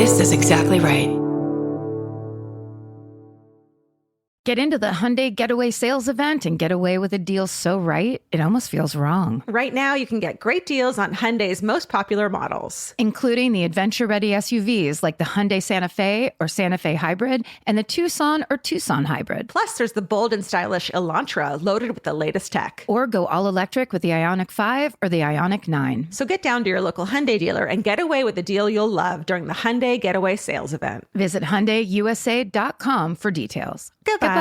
This is exactly right. Get into the Hyundai Getaway Sales Event and get away with a deal so right, it almost feels wrong. Right now, you can get great deals on Hyundai's most popular models, including the adventure-ready SUVs like the Hyundai Santa Fe or Santa Fe Hybrid and the Tucson or Tucson Hybrid. Plus, there's the bold and stylish Elantra loaded with the latest tech. Or go all-electric with the Ioniq 5 or the Ioniq 9. So get down to your local Hyundai dealer and get away with a deal you'll love during the Hyundai Getaway Sales Event. Visit HyundaiUSA.com for details. Goodbye.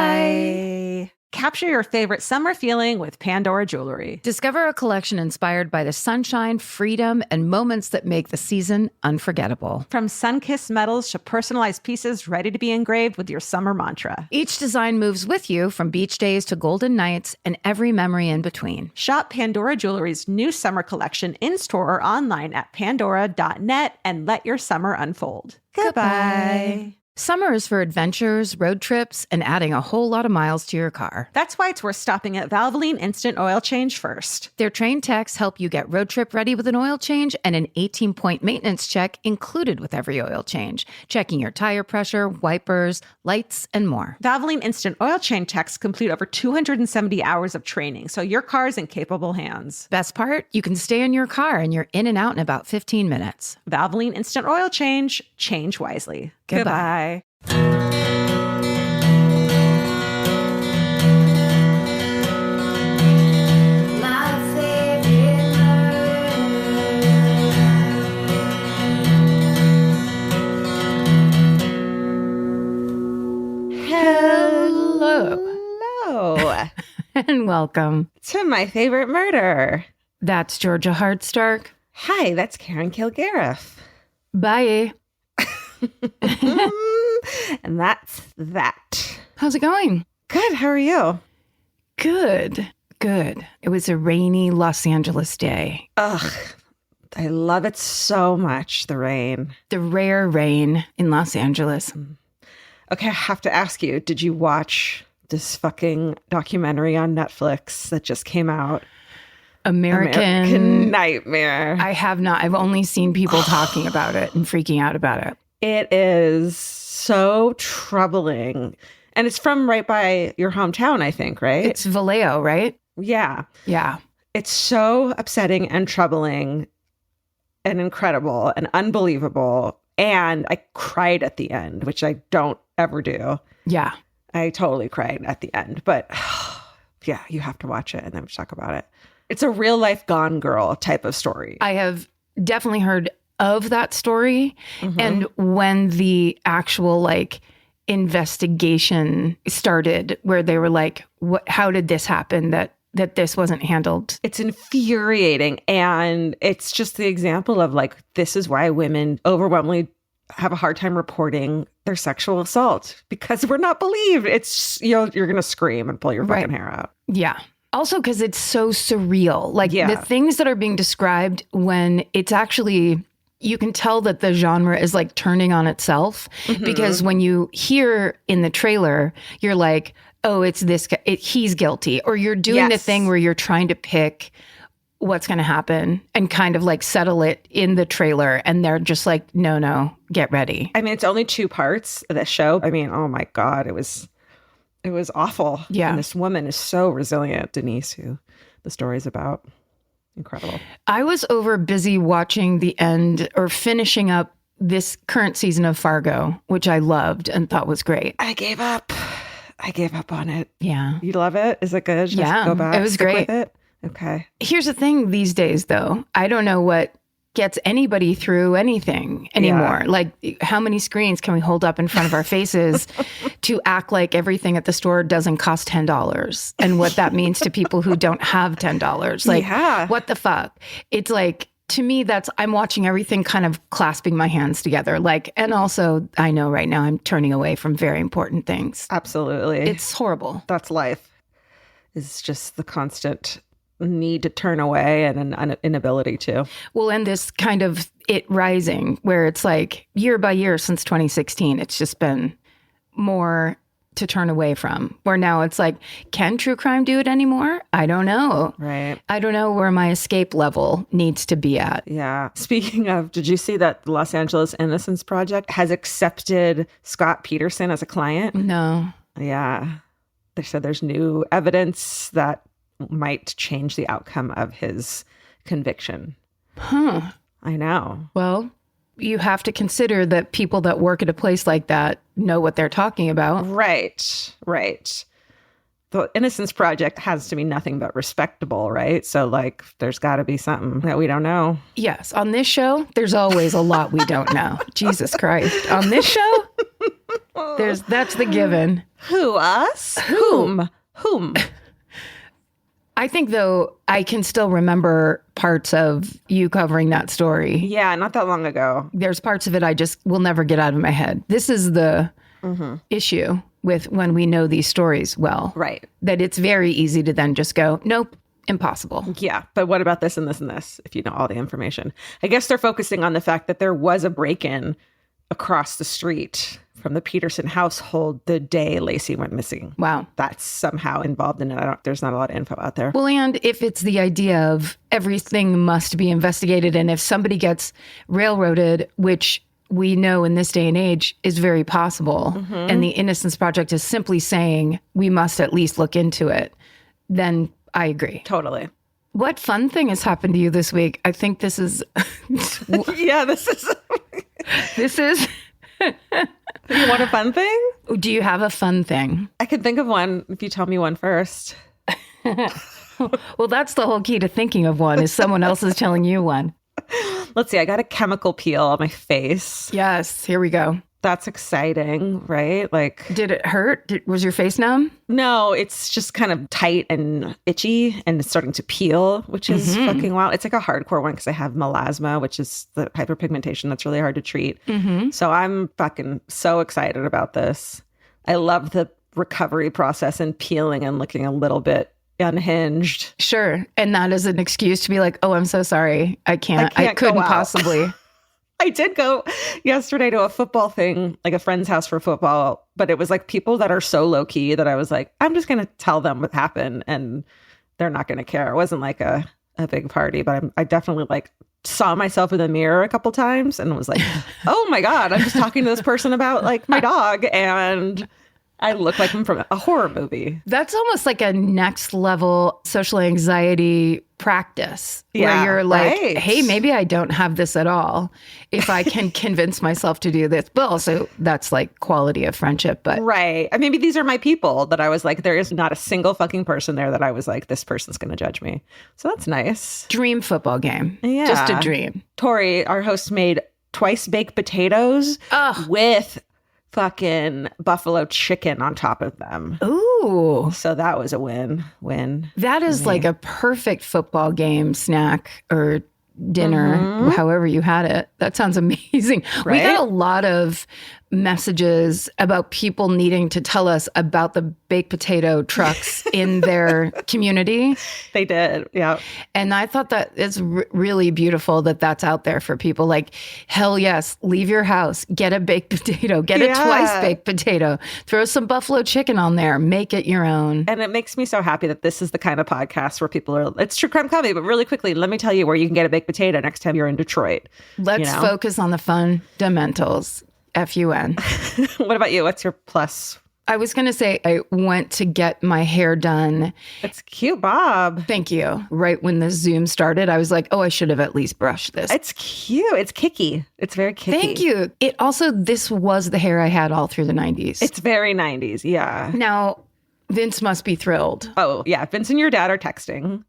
Capture your favorite summer feeling with Pandora Jewelry. Discover a collection inspired by the sunshine, freedom, and moments that make the season unforgettable. From sun-kissed metals to personalized pieces ready to be engraved with your summer mantra. Each design moves with you from beach days to golden nights and every memory in between. Shop Pandora Jewelry's new summer collection in-store or online at pandora.net and let your summer unfold. Goodbye. Summer is for adventures, road trips, and adding a whole lot of miles to your car. That's why it's worth stopping at Valvoline Instant Oil Change first. Their trained techs help you get road trip ready with an oil change and an 18-point maintenance check included with every oil change, checking your tire pressure, wipers, lights, and more. Valvoline Instant Oil Change techs complete over 270 hours of training, so your car's in capable hands. Best part? You can stay in your car and you're in and out in about 15 minutes. Valvoline Instant Oil Change. Change wisely. Goodbye. Hello. And welcome to My Favorite Murder. That's Georgia Hardstark. Hi, that's Karen Kilgariff. Bye. And that's that. How's it going? Good. How are you? Good. It was a rainy Los Angeles day. Ugh. I love it so much, the rain. The rare rain in Los Angeles. Okay, I have to ask you, did you watch this fucking documentary on Netflix that just came out? American Nightmare. I have not. I've only seen people talking about it and freaking out about it. It is so troubling. And it's from right by your hometown, I think, right? It's Vallejo, right? Yeah. Yeah. It's so upsetting and troubling and incredible and unbelievable. And I cried at the end, which I don't ever do. Yeah. I totally cried at the end. But yeah, you have to watch it and then we talk about it. It's a real life Gone Girl type of story. I have definitely heard of that story. Mm-hmm. And when the actual investigation started, where they were like, how did this happen that this wasn't handled? It's infuriating. And it's just the example of this is why women overwhelmingly have a hard time reporting their sexual assault, because we're not believed. It's, you're going to scream and pull your fucking hair out. Yeah. Also, because it's so surreal. The things that are being described when it's actually, you can tell that the genre is turning on itself, because when you hear in the trailer, you're like, oh, it's this guy, he's guilty. Or you're doing the thing where you're trying to pick what's going to happen and kind of settle it in the trailer. And they're just like, no, get ready. I mean, it's only 2 parts of the show. I mean, oh my God, it was awful. Yeah. And this woman is so resilient, Denise, who the story's about. Incredible. I was busy watching the end or finishing up this current season of Fargo, which I loved and thought was great. I gave up on it. Yeah. You love it? Is it good? Yeah. Go back. It was great. With it? Okay. Here's the thing these days, though. I don't know what gets anybody through anything anymore. Yeah. How many screens can we hold up in front of our faces to act like everything at the store doesn't cost $10 and what that means to people who don't have $10? What the fuck? It's to me, I'm watching everything kind of clasping my hands together. And also I know right now I'm turning away from very important things. Absolutely. It's horrible. That's life. It's just the constant need to turn away and an inability to. Well, and this kind of it rising where it's year by year since 2016, it's just been more to turn away from. Where now it's like, can true crime do it anymore? I don't know. Right. I don't know where my escape level needs to be at. Yeah. Speaking of, did you see that the Los Angeles Innocence Project has accepted Scott Peterson as a client? No. Yeah. They said there's new evidence that might change the outcome of his conviction. Huh. I know. Well, you have to consider that people that work at a place like that know what they're talking about. Right. The Innocence Project has to be nothing but respectable, right? So, like, there's got to be something that we don't know. Yes. On this show, there's always a lot we don't know. Jesus Christ. On this show, that's the given. Who, us? Whom? I think, though, I can still remember parts of you covering that story. Yeah, not that long ago. There's parts of it I just will never get out of my head. This is the issue with when we know these stories well. Right. That it's very easy to then just go, nope, impossible. Yeah, but what about this and this and this, if you know all the information? I guess they're focusing on the fact that there was a break-in across the street from the Peterson household the day Lacey went missing. Wow. That's somehow involved in it. There's not a lot of info out there. Well, and if it's the idea of everything must be investigated, and if somebody gets railroaded, which we know in this day and age is very possible, and the Innocence Project is simply saying we must at least look into it, then I agree. Totally. What fun thing has happened to you this week? I think this is... Yeah, this is... This is... You want a fun thing? Do you have a fun thing? I can think of one if you tell me one first. Well, that's the whole key to thinking of one, is someone else is telling you one. Let's see. I got a chemical peel on my face. Yes, here we go. That's exciting, right? Like, did it hurt? Was your face numb? No, it's just kind of tight and itchy and it's starting to peel, which is fucking wild. It's like a hardcore one because I have melasma, which is the hyperpigmentation that's really hard to treat. So I'm fucking so excited about this. I love the recovery process and peeling and looking a little bit unhinged. Sure. And that is an excuse to be like, oh, I'm so sorry. I couldn't possibly. I did go yesterday to a football thing, like a friend's house for football, but it was like people that are so low key that I was like, I'm just going to tell them what happened and they're not going to care. It wasn't like a big party, but I definitely like saw myself in the mirror a couple times and was like, oh my God, I'm just talking to this person about like my dog and I look like I'm from a horror movie. That's almost like a next level social anxiety practice where you're like, hey, maybe I don't have this at all if I can convince myself to do this. But also that's like quality of friendship. But right. And maybe these are my people that I was like, there is not a single fucking person there that I was like, this person's going to judge me. So that's nice. Dream football game. Yeah. Just a dream. Tori, our host, made twice baked potatoes with fucking buffalo chicken on top of them. Ooh. So that was a win. That is like a perfect football game snack or dinner, however you had it. That sounds amazing. Right? We got a lot of messages about people needing to tell us about the baked potato trucks in their community. They did, yeah. And I thought that it's really beautiful that that's out there for people. Like, hell yes, leave your house, get a baked potato, get a twice baked potato, throw some buffalo chicken on there, make it your own. And it makes me so happy that this is the kind of podcast where people are, it's true crime comedy, but really quickly, let me tell you where you can get a baked potato next time you're in Detroit. Let's focus on the fundamentals. FUN. What about you? What's your plus? I was going to say I went to get my hair done. It's cute, Bob. Thank you. Right when the Zoom started, I was like, oh, I should have at least brushed this. It's cute. It's kicky. It's very kicky. Thank you. It also, this was the hair I had all through the 90s. It's very 90s. Yeah. Now, Vince must be thrilled. Oh, yeah. Vince and your dad are texting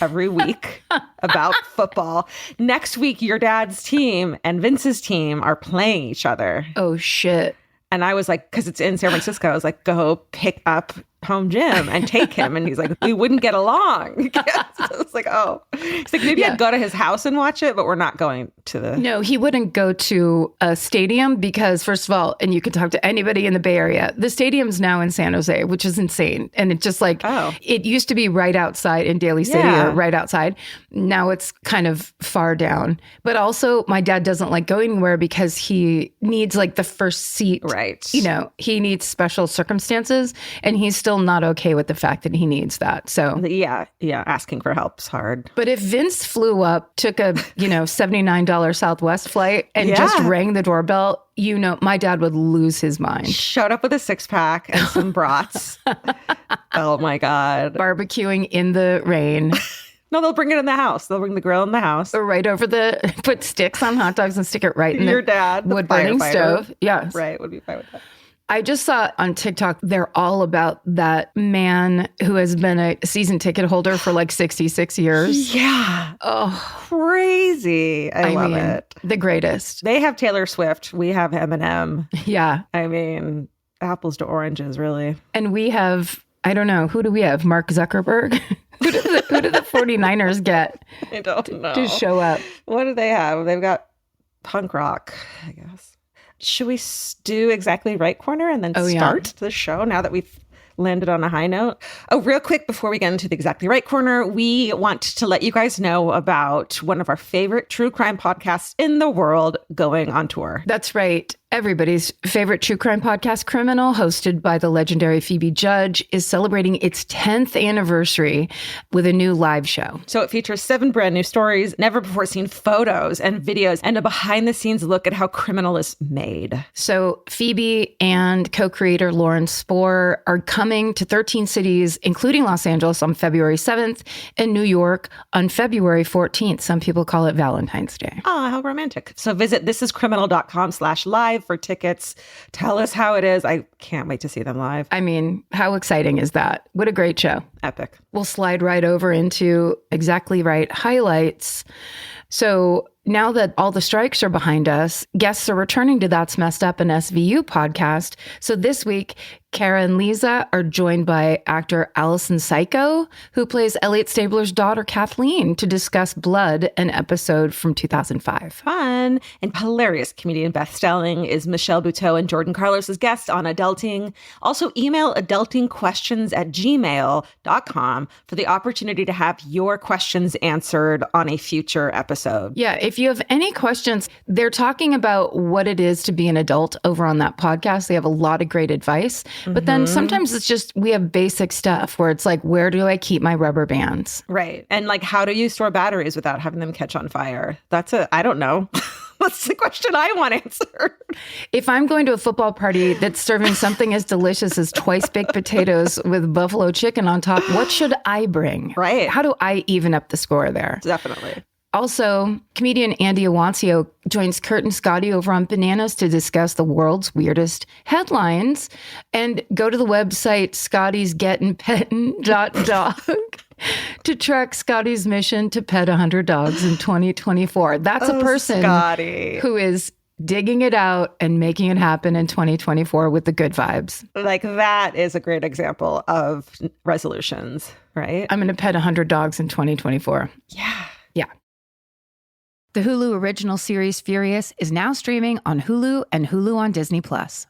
every week about football. Next week, your dad's team and Vince's team are playing each other. Oh, shit. And I was like, because it's in San Francisco, I was like, go pick up home gym and take him. And he's like, we wouldn't get along. So it's like, oh, he's like, maybe I'd go to his house and watch it, but we're not going to the. No, he wouldn't go to a stadium because, first of all, and you can talk to anybody in the Bay Area, the stadium's now in San Jose, which is insane. And it just like, it used to be right outside in Daly City or right outside. Now it's kind of far down. But also, my dad doesn't like going anywhere because he needs like the first seat. Right. You know, he needs special circumstances, and he's still not okay with the fact that he needs that. So yeah, asking for help's hard. But if Vince flew up, took a $79 Southwest flight, and just rang the doorbell, my dad would lose his mind. Showed up with a 6-pack and some brats. Oh my God. Barbecuing in the rain. No, they'll bring it in the house. They'll bring the grill in the house. Or right over put sticks on hot dogs and stick it right in your dad, wood burning stove. Yes. Right, would be fine with that. I just saw on TikTok, they're all about that man who has been a season ticket holder for like 66 years. Yeah. Oh, crazy. I love it. The greatest. They have Taylor Swift. We have Eminem. Yeah. I mean, apples to oranges, really. And we have, I don't know, who do we have? Mark Zuckerberg? Who do the 49ers get I don't know. to show up? What do they have? They've got punk rock, I guess. Should we do Exactly Right Corner and then start the show now that we've landed on a high note? Oh, real quick, before we get into the Exactly Right Corner, we want to let you guys know about one of our favorite true crime podcasts in the world going on tour. That's right. Everybody's favorite true crime podcast, Criminal, hosted by the legendary Phoebe Judge, is celebrating its 10th anniversary with a new live show. So it features 7 brand new stories, never before seen photos and videos, and a behind the scenes look at how Criminal is made. So Phoebe and co-creator Lauren Spohr are coming to 13 cities, including Los Angeles on February 7th and New York on February 14th. Some people call it Valentine's Day. Oh, how romantic. So visit thisiscriminal.com/live for tickets. Tell us how it is. I can't wait to see them live. I mean, how exciting is that? What a great show. Epic. We'll slide right over into Exactly Right highlights. So now that all the strikes are behind us, guests are returning to That's Messed Up, an SVU podcast. So this week, Kara and Lisa are joined by actor Allison Saico, who plays Elliot Stabler's daughter, Kathleen, to discuss Blood, an episode from 2005. Fun. And hilarious comedian Beth Stelling is Michelle Buteau and Jordan Carlos' guest on Adulting. Also, email adultingquestions@gmail.com for the opportunity to have your questions answered on a future episode. Yeah, if you have any questions, they're talking about what it is to be an adult over on that podcast. They have a lot of great advice. But then sometimes it's just, we have basic stuff where it's like, where do I keep my rubber bands? Right. And like, how do you store batteries without having them catch on fire? I don't know. That's the question I want answered. If I'm going to a football party that's serving something as delicious as twice baked potatoes with buffalo chicken on top, what should I bring? Right. How do I even up the score there? Definitely. Also, comedian Andy Awancio joins Kurt and Scotty over on Bananas to discuss the world's weirdest headlines. And go to the website scottysgettinpettin.dog to track Scotty's mission to pet 100 dogs in 2024. That's a person who is digging it out and making it happen in 2024 with the good vibes. Like, that is a great example of resolutions, right? I'm going to pet 100 dogs in 2024. Yeah. Yeah. The Hulu original series Furious is now streaming on Hulu and Hulu on Disney+.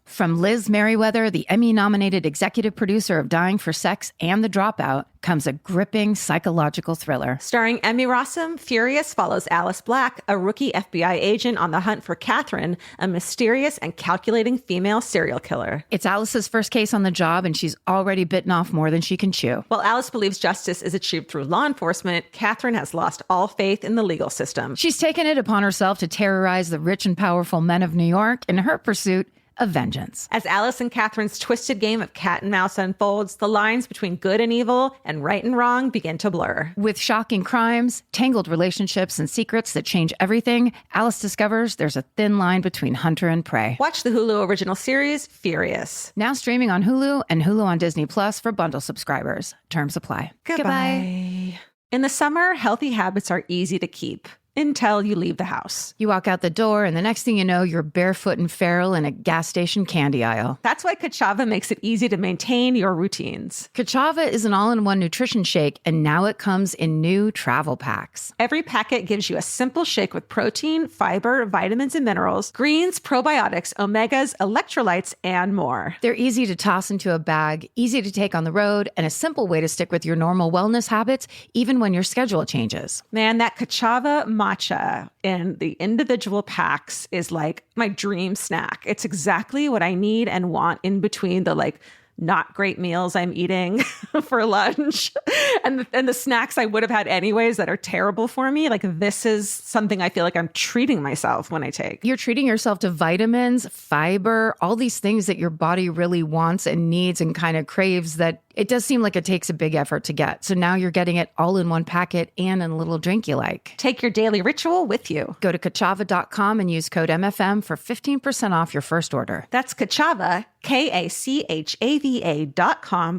From Liz Merriweather, the Emmy-nominated executive producer of Dying for Sex and The Dropout, comes a gripping psychological thriller. Starring Emmy Rossum, Furious follows Alice Black, a rookie FBI agent on the hunt for Catherine, a mysterious and calculating female serial killer. It's Alice's first case on the job, and she's already bitten off more than she can chew. While Alice believes justice is achieved through law enforcement, Catherine has lost all faith in the legal system. She's taken it upon herself to terrorize the rich and powerful men of New York in her pursuit of vengeance. As Alice and Catherine's twisted game of cat and mouse unfolds, the lines between good and evil and right and wrong begin to blur. With shocking crimes, tangled relationships, and secrets that change everything, Alice discovers there's a thin line between hunter and prey. Watch the Hulu original series, Furious. Now streaming on Hulu and Hulu on Disney Plus for bundle subscribers. Terms apply. Goodbye. In the summer, healthy habits are easy to keep. until you leave the house. You walk out the door, and the next thing you know, you're barefoot and feral in a gas station candy aisle. That's why Kachava makes it easy to maintain your routines. Kachava is an all-in-one nutrition shake, and now it comes in new travel packs. Every packet gives you a simple shake with protein, fiber, vitamins and minerals, greens, probiotics, omegas, electrolytes, and more. They're easy to toss into a bag, easy to take on the road, and a simple way to stick with your normal wellness habits, even when your schedule changes. Man, that Kachava matcha in the individual packs is like my dream snack. It's exactly what I need and want in between the not great meals I'm eating for lunch and the snacks I would have had anyways that are terrible for me. Like, this is something I feel like I'm treating myself when I take. You're treating yourself to vitamins, fiber, all these things that your body really wants and needs and kind of craves that it does seem like it takes a big effort to get. So now you're getting it all in one packet and in a little drink you like. Take your daily ritual with you. Go to Kachava.com and use code MFM for 15% off your first order. That's Kachava, KACHAVA.com,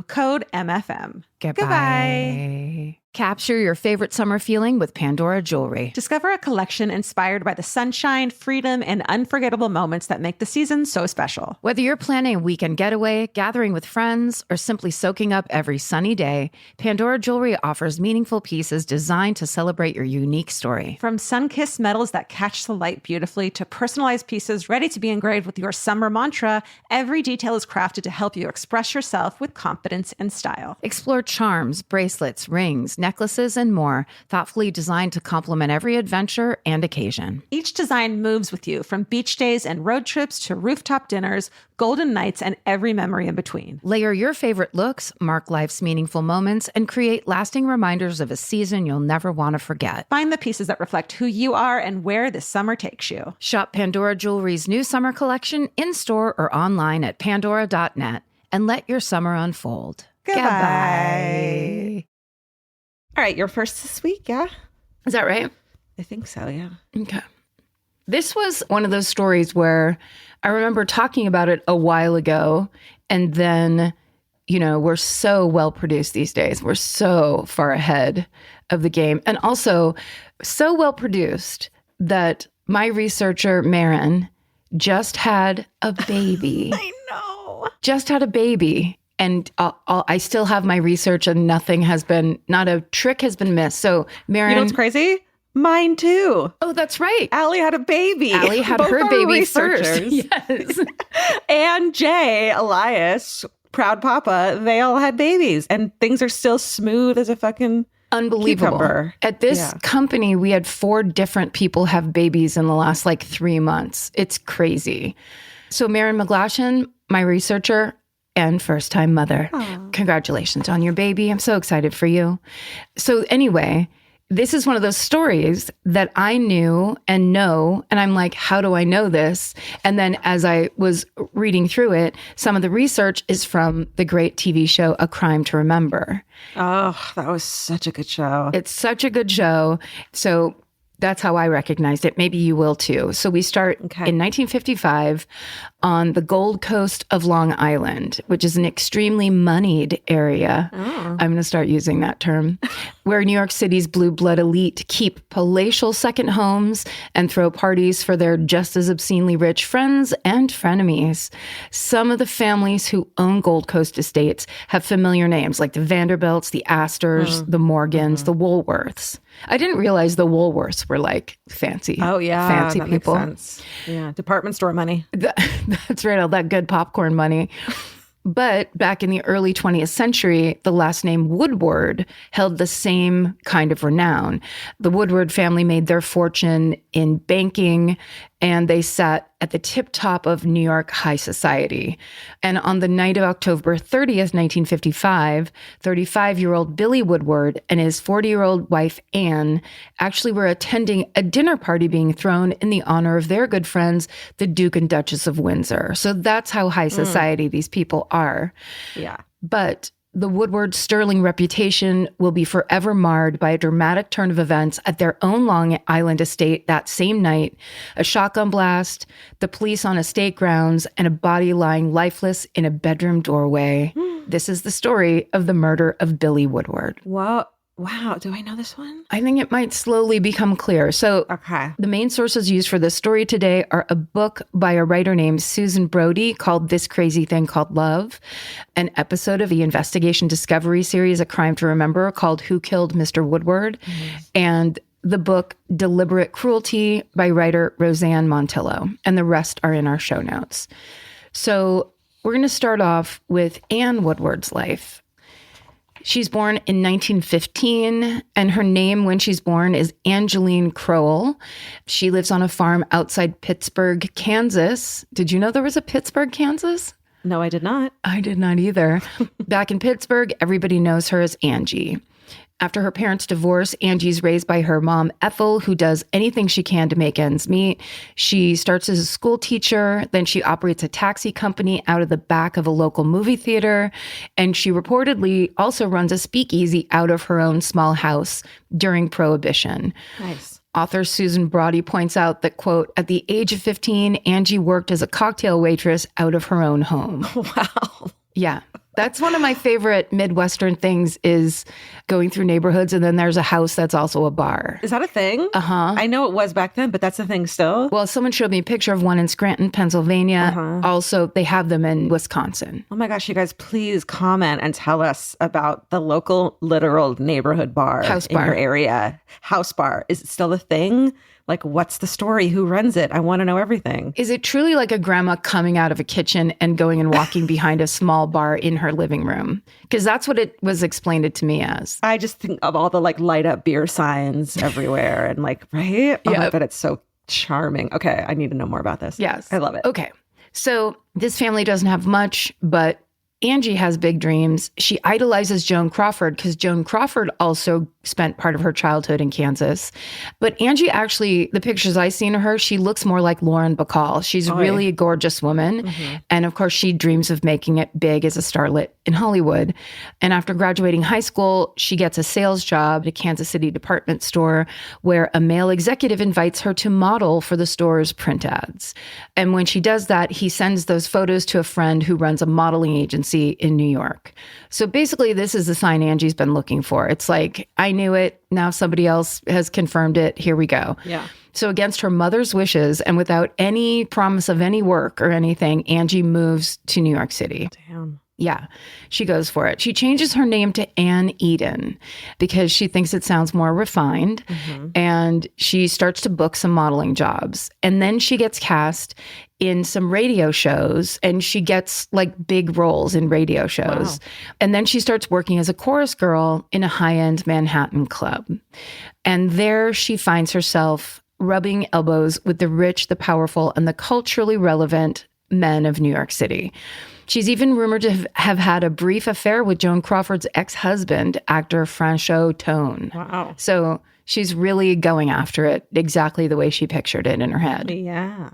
code MFM. Goodbye. Capture your favorite summer feeling with Pandora Jewelry. Discover a collection inspired by the sunshine, freedom, and unforgettable moments that make the season so special. Whether you're planning a weekend getaway, gathering with friends, or simply soaking up every sunny day, Pandora Jewelry offers meaningful pieces designed to celebrate your unique story. From sun-kissed metals that catch the light beautifully to personalized pieces ready to be engraved with your summer mantra, every detail is crafted to help you express yourself with confidence and style. Explore charms, bracelets, rings, necklaces, and more, thoughtfully designed to complement every adventure and occasion. Each design moves with you, from beach days and road trips to rooftop dinners, golden nights, and every memory in between. Layer your favorite looks, mark life's meaningful moments, and create lasting reminders of a season you'll never want to forget. Find the pieces that reflect who you are and where this summer takes you. Shop Pandora Jewelry's new summer collection in-store or online at pandora.net and let your summer unfold. Goodbye. All right, you're first this week, yeah? Is that right? I think so, yeah. Okay. This was one of those stories where I remember talking about it a while ago, and then, we're so well produced these days. We're so far ahead of the game, and also so well produced that my researcher, Marin, just had a baby. I know. Just had a baby. And I still have my research and not a trick has been missed. So, Marin. You know what's crazy? Mine too. Oh, that's right. Allie had a baby. Allie had her baby first. Yes. And Jay, Elias, proud papa, they all had babies. And things are still smooth as a fucking unbelievable. Cucumber. At this company, we had 4 different people have babies in the last 3 months. It's crazy. So Marin McGlashan, my researcher, and first-time mother. Aww. Congratulations on your baby. I'm so excited for you. So anyway, this is one of those stories that I knew and know, and I'm like, how do I know this? And then as I was reading through it, some of the research is from the great TV show, A Crime to Remember. Oh, that was such a good show. It's such a good show. So that's how I recognized it. Maybe you will too. So we start in 1955 on the Gold Coast of Long Island, which is an extremely moneyed area. Oh. I'm going to start using that term, where New York City's blue blood elite keep palatial second homes and throw parties for their just as obscenely rich friends and frenemies. Some of the families who own Gold Coast estates have familiar names like the Vanderbilts, the Astors, the Morgans, the Woolworths. I didn't realize the Woolworths were fancy. Oh, yeah. Fancy that people. Makes sense. Yeah. Department store money. That's right. All that good popcorn money. But back in the early 20th century, the last name Woodward held the same kind of renown. The Woodward family made their fortune in banking, and they sat at the tip top of New York high society. And on the night of October 30th, 1955, 35-year-old Billy Woodward and his 40-year-old wife, Anne, actually were attending a dinner party being thrown in the honor of their good friends, the Duke and Duchess of Windsor. So that's how high society these people are. Yeah. But the Woodward sterling reputation will be forever marred by a dramatic turn of events at their own Long Island estate that same night. A shotgun blast, the police on estate grounds, and a body lying lifeless in a bedroom doorway. This is the story of the murder of Billy Woodward. What Wow. Do I know this one? I think it might slowly become clear. So the main sources used for this story today are a book by a writer named Susan Brody called This Crazy Thing Called Love, an episode of the Investigation Discovery series, A Crime to Remember, called Who Killed Mr. Woodward, and the book Deliberate Cruelty by writer Roseanne Montillo. And the rest are in our show notes. So we're going to start off with Anne Woodward's life. She's born in 1915, and her name when she's born is Angeline Crowell. She lives on a farm outside Pittsburgh, Kansas. Did you know there was a Pittsburgh, Kansas? No, I did not. I did not either. Back in Pittsburgh, everybody knows her as Angie. After her parents' divorce, Angie's raised by her mom, Ethel, who does anything she can to make ends meet. She starts as a school teacher, then she operates a taxi company out of the back of a local movie theater, and she reportedly also runs a speakeasy out of her own small house during Prohibition. Nice. Author Susan Brody points out that, quote, at the age of 15, Angie worked as a cocktail waitress out of her own home. Wow. Yeah. That's one of my favorite Midwestern things is going through neighborhoods and then there's a house that's also a bar. Is that a thing? Uh-huh. I know it was back then, but that's a thing still? Well, someone showed me a picture of one in Scranton, Pennsylvania. Also, they have them in Wisconsin. Oh my gosh, you guys, please comment and tell us about the local literal neighborhood bar house in bar. Your area. House bar. Is it still a thing? Like, what's the story? Who runs it? I want to know everything. Is it truly like a grandma coming out of a kitchen and going and walking behind a small bar in her living room? Because that's what it was explained to me as. I just think of all the like light up beer signs everywhere and like, right? Oh, yeah. I bet it's so charming. Okay, I need to know more about this. Yes. I love it. Okay. So this family doesn't have much, but Angie has big dreams. She idolizes Joan Crawford because Joan Crawford also spent part of her childhood in Kansas. But Angie actually, the pictures I've seen of her, she looks more like Lauren Bacall. She's really a gorgeous woman. And of course, she dreams of making it big as a starlet in Hollywood. And after graduating high school, she gets a sales job at a Kansas City department store where a male executive invites her to model for the store's print ads. And when she does that, he sends those photos to a friend who runs a modeling agency in New York. So basically, this is the sign Angie's been looking for. It's like, I knew it. Now somebody else has confirmed it. Here we go. Yeah. So against her mother's wishes and without any promise of any work or anything, Angie moves to New York City. Damn. Yeah, she goes for it. She changes her name to Anne Eden because she thinks it sounds more refined. And she starts to book some modeling jobs. And then she gets cast in some radio shows and she gets like big roles in radio shows. Wow. And then she starts working as a chorus girl in a high-end Manhattan club. And there she finds herself rubbing elbows with the rich, the powerful, and the culturally relevant men of New York City. She's even rumored to have had a brief affair with Joan Crawford's ex-husband, actor Franchot Tone. Wow. So she's really going after it exactly the way she pictured it in her head. Yeah.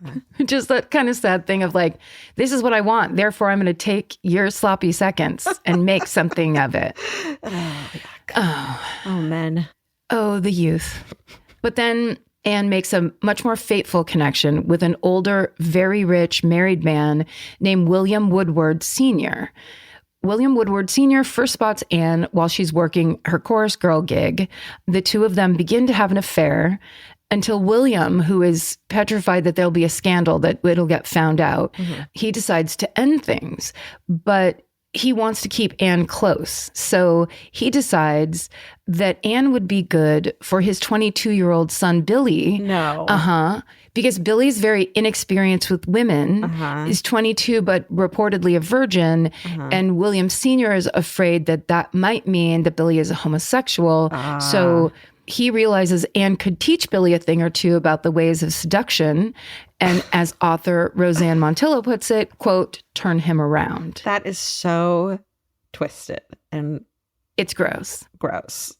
Just that kind of sad thing of like, this is what I want. Therefore, I'm going to take your sloppy seconds and make something of it. Oh, men. Oh, the youth. But then Anne makes a much more fateful connection with an older, very rich married man named William Woodward Sr. William Woodward Sr. first spots Anne while she's working her chorus girl gig. The two of them begin to have an affair until William, who is petrified that there'll be a scandal, that it'll get found out, he decides to end things. But he wants to keep Anne close. So he decides that Anne would be good for his 22-year-old son, Billy. No. Because Billy's very inexperienced with women. He's 22, but reportedly a virgin. And William Sr. is afraid that that might mean that Billy is a homosexual. So he realizes Anne could teach Billy a thing or two about the ways of seduction. And as author Roseanne Montillo puts it, quote, turn him around. That is so twisted and it's gross. Gross.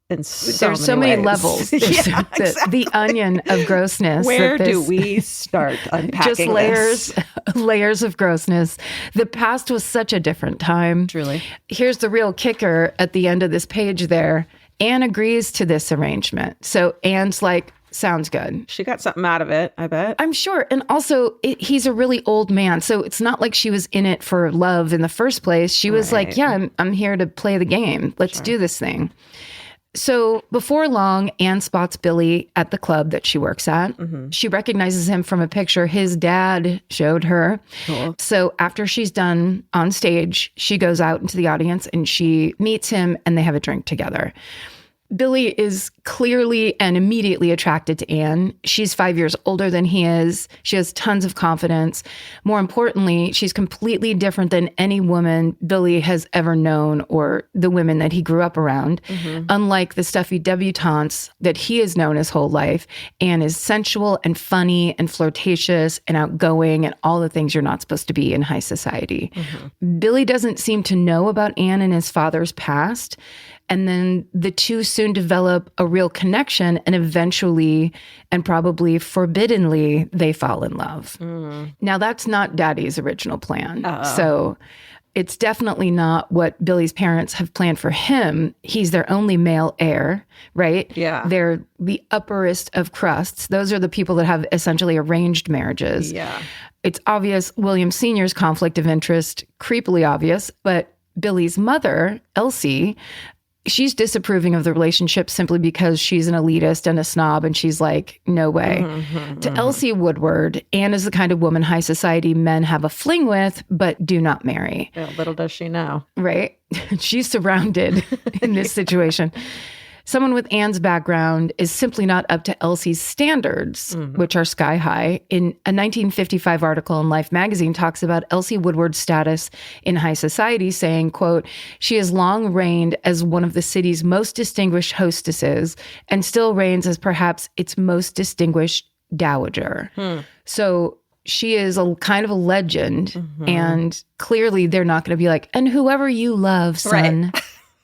There's so many levels. Yeah, exactly. The onion of grossness. Where do we start unpacking just layers of grossness. The past was such a different time. Truly. Here's the real kicker at the end of this page there. Anne agrees to this arrangement. So Anne's like, sounds good. She got something out of it, I bet. I'm sure. And also, he's a really old man. So it's not like she was in it for love in the first place. She was like, yeah, I'm here to play the game. Let's do this thing. So before long, Anne spots Billy at the club that she works at. She recognizes him from a picture his dad showed her. Cool. So after she's done on stage, she goes out into the audience and she meets him and they have a drink together. Billy is clearly and immediately attracted to Anne. She's 5 years older than he is. She has tons of confidence. More importantly, she's completely different than any woman Billy has ever known or the women that he grew up around. Unlike the stuffy debutantes that he has known his whole life, Anne is sensual and funny and flirtatious and outgoing and all the things you're not supposed to be in high society. Billy doesn't seem to know about Anne and his father's past. And then the two soon develop a real connection, and eventually, and probably forbiddenly, they fall in love. Now, that's not Daddy's original plan. So it's definitely not what Billy's parents have planned for him. He's their only male heir, right? Yeah. They're the upperest of crusts. Those are the people that have essentially arranged marriages. Yeah. It's obvious William Sr.'s conflict of interest, creepily obvious, but Billy's mother, Elsie, she's disapproving of the relationship simply because she's an elitist and a snob, and she's like, no way. To Elsie Woodward, Anne is the kind of woman high society men have a fling with, but do not marry. Yeah, little does she know. Right? She's surrounded in this situation. Someone with Anne's background is simply not up to Elsie's standards, which are sky high. In a 1955 article in Life magazine talks about Elsie Woodward's status in high society, saying, quote, she has long reigned as one of the city's most distinguished hostesses and still reigns as perhaps its most distinguished dowager. So she is a kind of a legend, and clearly they're not going to be like, and whoever you love, son.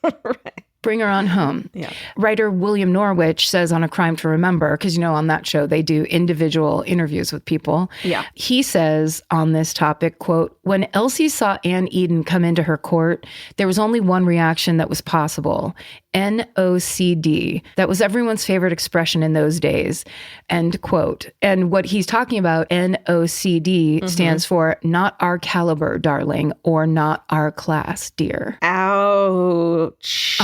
Right. Bring her on home. Yeah. Writer William Norwich says on A Crime to Remember, because, you know, on that show, they do individual interviews with people. Yeah. He says on this topic, quote, when Elsie saw Anne Eden come into her court, there was only one reaction that was possible. NOCD. That was everyone's favorite expression in those days. End quote. And what he's talking about, NOCD, stands for not our caliber, darling, or not our class, dear. Ouch.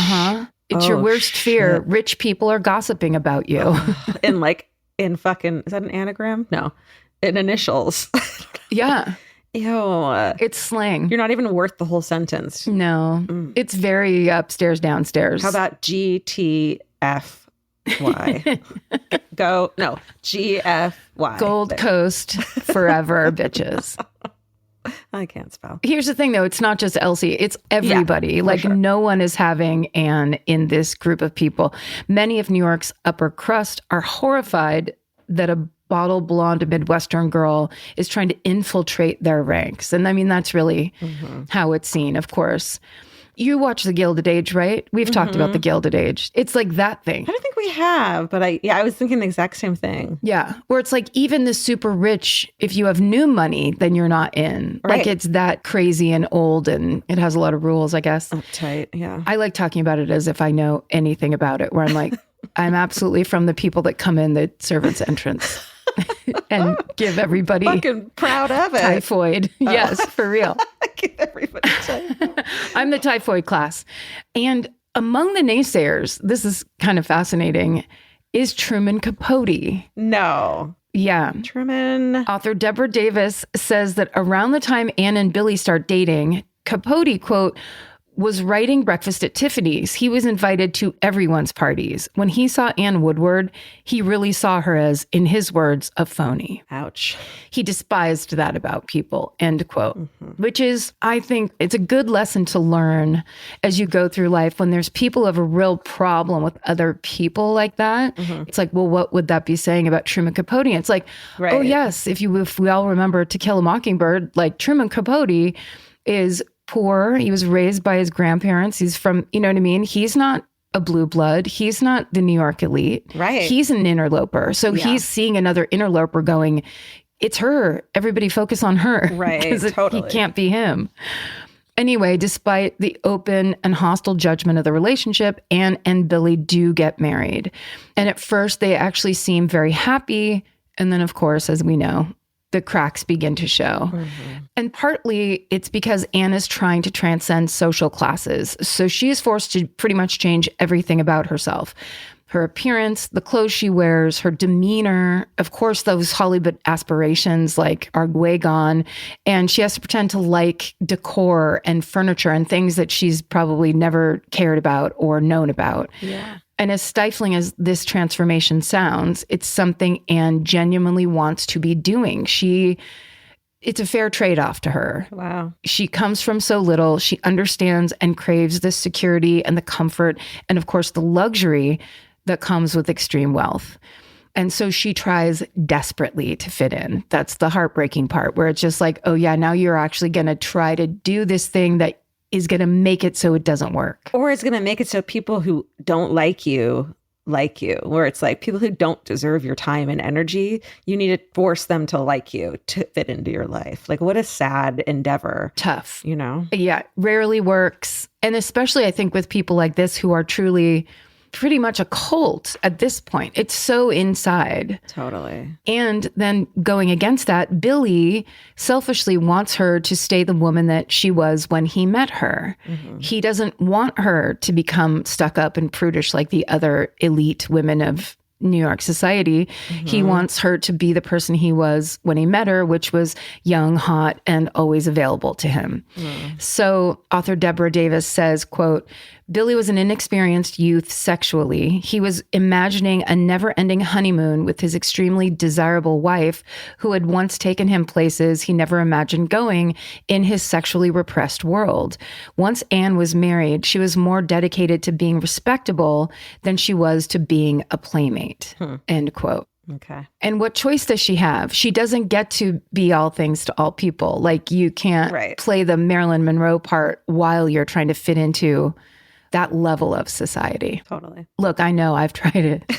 It's your worst fear. Rich people are gossiping about you. in fucking, is that an anagram? No. In initials. Yeah. Ew. It's slang. You're not even worth the whole sentence. No. It's very upstairs, downstairs. How about GTFY? GFY. Gold Coast forever, bitches. I can't spell. Here's the thing, though. It's not just Elsie. It's everybody. No one is having Anne in this group of people. Many of New York's upper crust are horrified that a bottle blonde Midwestern girl is trying to infiltrate their ranks. And I mean, that's really how it's seen, of course. You watch The Gilded Age, right? We've talked about The Gilded Age. It's like that thing. I don't think we have, but I was thinking the exact same thing. Yeah. Where it's like even the super rich, if you have new money, then you're not in. Right. Like it's that crazy and old, and it has a lot of rules, I guess. Uptight, yeah. I like talking about it as if I know anything about it, where I'm like, I'm absolutely from the people that come in the servant's entrance and give everybody fucking proud of it. Typhoid. Yes, for real. Give everybody typhoid. I'm the typhoid class. And among the naysayers, this is kind of fascinating, is Truman Capote. No. Yeah. Truman. Author Deborah Davis says that around the time Anne and Billy start dating, Capote, quote, was writing Breakfast at Tiffany's. He was invited to everyone's parties. When he saw Anne Woodward, he really saw her as, in his words, a phony. Ouch. He despised that about people, end quote. Which is, I think, it's a good lesson to learn as you go through life when there's people who have a real problem with other people like that. It's like, well, what would that be saying about Truman Capote? It's like, oh yes, if we all remember To Kill a Mockingbird, like Truman Capote is poor. He was raised by his grandparents. He's from, you know what I mean? He's not a blue blood. He's not the New York elite. Right. He's an interloper. So he's seeing another interloper going, it's her. Everybody focus on her. Right. Totally. He can't be him. Anyway, despite the open and hostile judgment of the relationship, Anne and Billy do get married. And at first they actually seem very happy. And then, of course, as we know, the cracks begin to show. And partly it's because Anne is trying to transcend social classes. So she is forced to pretty much change everything about herself. Her appearance, the clothes she wears, her demeanor, of course, those Hollywood aspirations like are way gone. And she has to pretend to like decor and furniture and things that she's probably never cared about or known about. Yeah. And as stifling as this transformation sounds, it's something Anne genuinely wants to be doing. It's a fair trade-off to her. Wow. She comes from so little. She understands and craves the security and the comfort and, of course, the luxury that comes with extreme wealth. And so she tries desperately to fit in. That's the heartbreaking part, where it's just like, oh yeah, now you're actually going to try to do this thing that is going to make it so it doesn't work. Or it's going to make it so people who don't like you, where it's like people who don't deserve your time and energy, you need to force them to like you to fit into your life. Like, what a sad endeavor. Tough. You know? Yeah, rarely works. And especially I think with people like this who are truly pretty much a cult at this point. It's so inside. Totally. And then going against that, Billy selfishly wants her to stay the woman that she was when he met her. He doesn't want her to become stuck up and prudish like the other elite women of New York society. He wants her to be the person he was when he met her, which was young, hot, and always available to him. So author Deborah Davis says, quote, Billy was an inexperienced youth sexually. He was imagining a never-ending honeymoon with his extremely desirable wife, who had once taken him places he never imagined going in his sexually repressed world. Once Anne was married, she was more dedicated to being respectable than she was to being a playmate. End quote. Okay. And what choice does she have? She doesn't get to be all things to all people. Like, you can't play the Marilyn Monroe part while you're trying to fit into that level of society. Totally. Look, I know, I've tried it.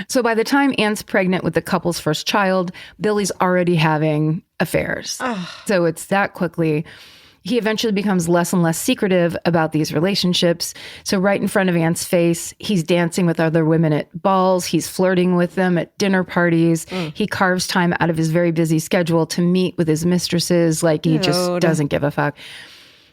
So by the time Anne's pregnant with the couple's first child, Billy's already having affairs. So it's that quickly. He eventually becomes less and less secretive about these relationships. So right in front of Anne's face, he's dancing with other women at balls. He's flirting with them at dinner parties. He carves time out of his very busy schedule to meet with his mistresses. Like, he just doesn't give a fuck.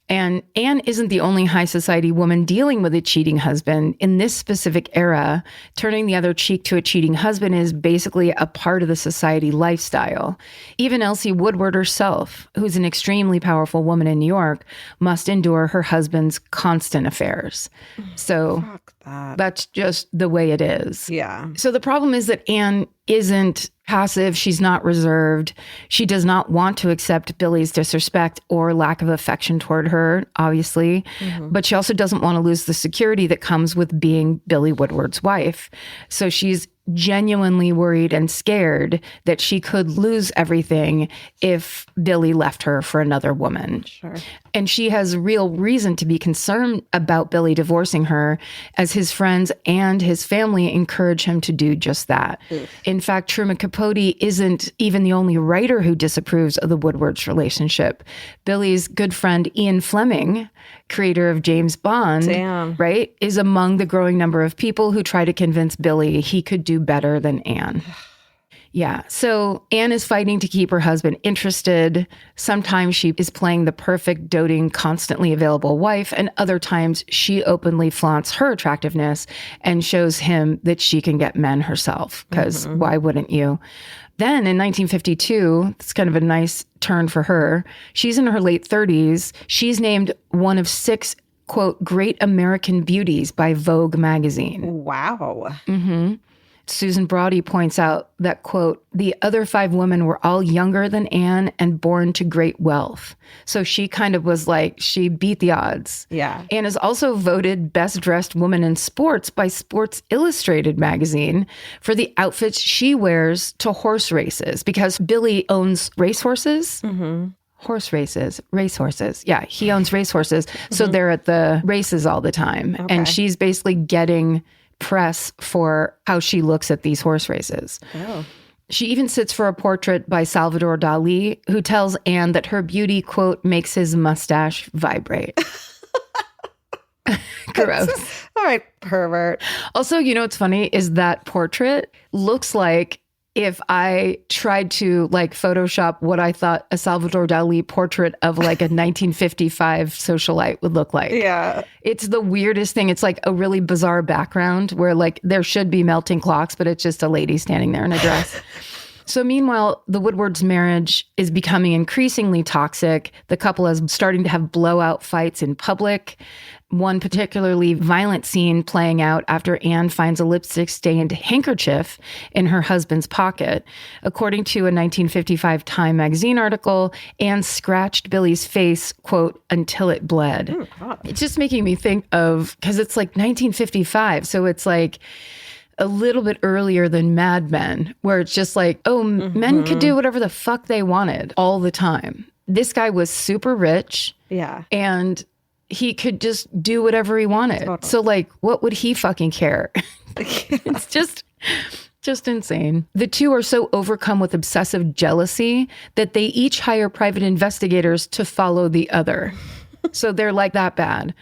And Anne isn't the only high society woman dealing with a cheating husband. In this specific era, turning the other cheek to a cheating husband is basically a part of the society lifestyle. Even Elsie Woodward herself, who's an extremely powerful woman in New York, must endure her husband's constant affairs. So that's just the way it is. Yeah. So the problem is that Anne isn't passive. She's not reserved. She does not want to accept Billy's disrespect or lack of affection toward her, obviously. But she also doesn't want to lose the security that comes with being Billy Woodward's wife. So she's genuinely worried and scared that she could lose everything if Billy left her for another woman. Sure. And she has real reason to be concerned about Billy divorcing her, as his friends and his family encourage him to do just that. In fact, Truman Capote isn't even the only writer who disapproves of the Woodwards' relationship. Billy's good friend Ian Fleming, creator of James Bond, right, is among the growing number of people who try to convince Billy he could do better than Anne. Yeah. So Anne is fighting to keep her husband interested. Sometimes she is playing the perfect, doting, constantly available wife, and other times she openly flaunts her attractiveness and shows him that she can get men herself, because why wouldn't you? Then in 1952, it's kind of a nice turn for her. She's in her late 30s. She's named one of 6, quote, great American beauties by Vogue magazine. Wow. Susan Braudy points out that, quote, the other 5 women were all younger than Anne and born to great wealth. So she kind of was like, she beat the odds. Yeah. Anne is also voted best dressed woman in sports by Sports Illustrated magazine for the outfits she wears to horse races, because Billy owns racehorses. Horse races, racehorses. Yeah, he owns racehorses. So they're at the races all the time. And she's basically getting press for how she looks at these horse races. She even sits for a portrait by Salvador Dali, who tells Anne that her beauty, quote, makes his mustache vibrate. Gross. All right, pervert. Also, you know what's funny is that portrait looks like if I tried to like Photoshop what I thought a Salvador Dali portrait of like a 1955 socialite would look like. Yeah. It's the weirdest thing. It's like a really bizarre background where like there should be melting clocks, but it's just a lady standing there in a dress. So meanwhile, the Woodwards' marriage is becoming increasingly toxic. The couple is starting to have blowout fights in public. One particularly violent scene playing out after Anne finds a lipstick-stained handkerchief in her husband's pocket. According to a 1955 Time magazine article, Anne scratched Billy's face, quote, until it bled. Oh, it's just making me think of, because it's like 1955, so it's like a little bit earlier than Mad Men, where it's just like, oh, men could do whatever the fuck they wanted all the time. This guy was super rich. Yeah. And he could just do whatever he wanted. Totally. So like, what would he fucking care? It's just insane. The two are so overcome with obsessive jealousy that they each hire private investigators to follow the other. So they're like that bad.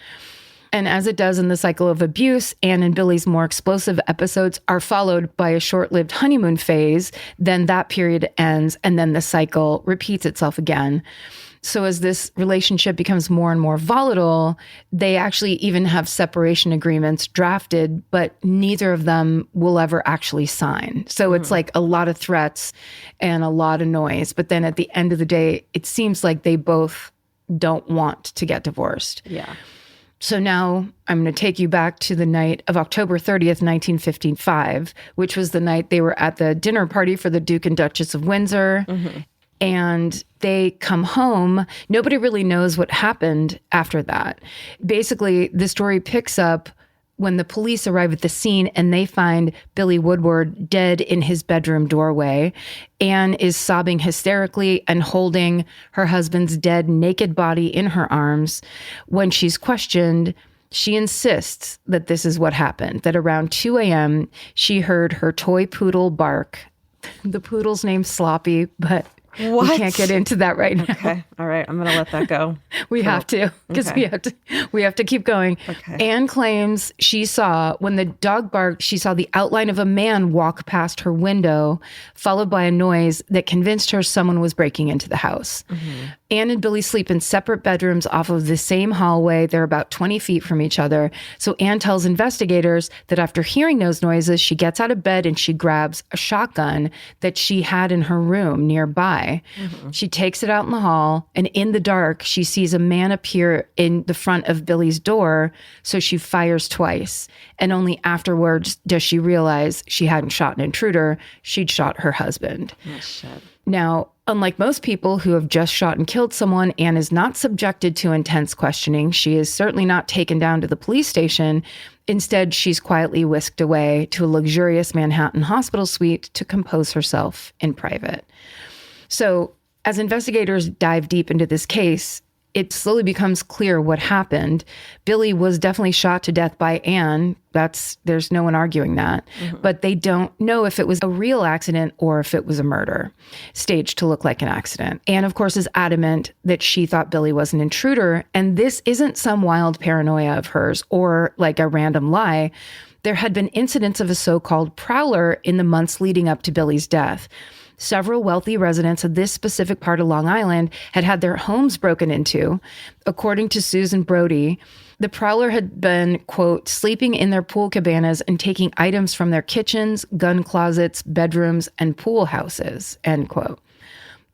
And as it does in the cycle of abuse, Anne and Billy's more explosive episodes are followed by a short-lived honeymoon phase. Then that period ends, and then the cycle repeats itself again. So as this relationship becomes more and more volatile, they actually even have separation agreements drafted, but neither of them will ever actually sign. So it's like a lot of threats and a lot of noise. But then at the end of the day, it seems like they both don't want to get divorced. Yeah. So now I'm going to take you back to the night of October 30th, 1955, which was the night they were at the dinner party for the Duke and Duchess of Windsor. And they come home. Nobody really knows what happened after that. Basically, the story picks up when the police arrive at the scene and they find Billy Woodward dead in his bedroom doorway. Anne is sobbing hysterically and holding her husband's dead, naked body in her arms. When she's questioned, she insists that this is what happened, that around 2 a.m., she heard her toy poodle bark. The poodle's name's Sloppy, but what? We can't get into that right now. Okay. All right. I'm going to let that go. We have to, because we have to keep going. Okay. Anne claims she saw, when the dog barked, she saw the outline of a man walk past her window, followed by a noise that convinced her someone was breaking into the house. Anne and Billy sleep in separate bedrooms off of the same hallway. They're about 20 feet from each other. So Anne tells investigators that after hearing those noises, she gets out of bed and she grabs a shotgun that she had in her room nearby. She takes it out in the hall, and in the dark, she sees a man appear in the front of Billy's door. So she fires twice. And only afterwards does she realize she hadn't shot an intruder. She'd shot her husband. Oh, shit. Now, unlike most people who have just shot and killed someone, Anne is not subjected to intense questioning. She is certainly not taken down to the police station. Instead, she's quietly whisked away to a luxurious Manhattan hospital suite to compose herself in private. So, as investigators dive deep into this case, it slowly becomes clear what happened. Billy was definitely shot to death by Anne. There's no one arguing that. But they don't know if it was a real accident or if it was a murder, staged to look like an accident. Anne, of course, is adamant that she thought Billy was an intruder. And this isn't some wild paranoia of hers or like a random lie. There had been incidents of a so-called prowler in the months leading up to Billy's death. Several wealthy residents of this specific part of Long Island had their homes broken into. According to Susan Brody, the prowler had been, quote, sleeping in their pool cabanas and taking items from their kitchens, gun closets, bedrooms, and pool houses, end quote.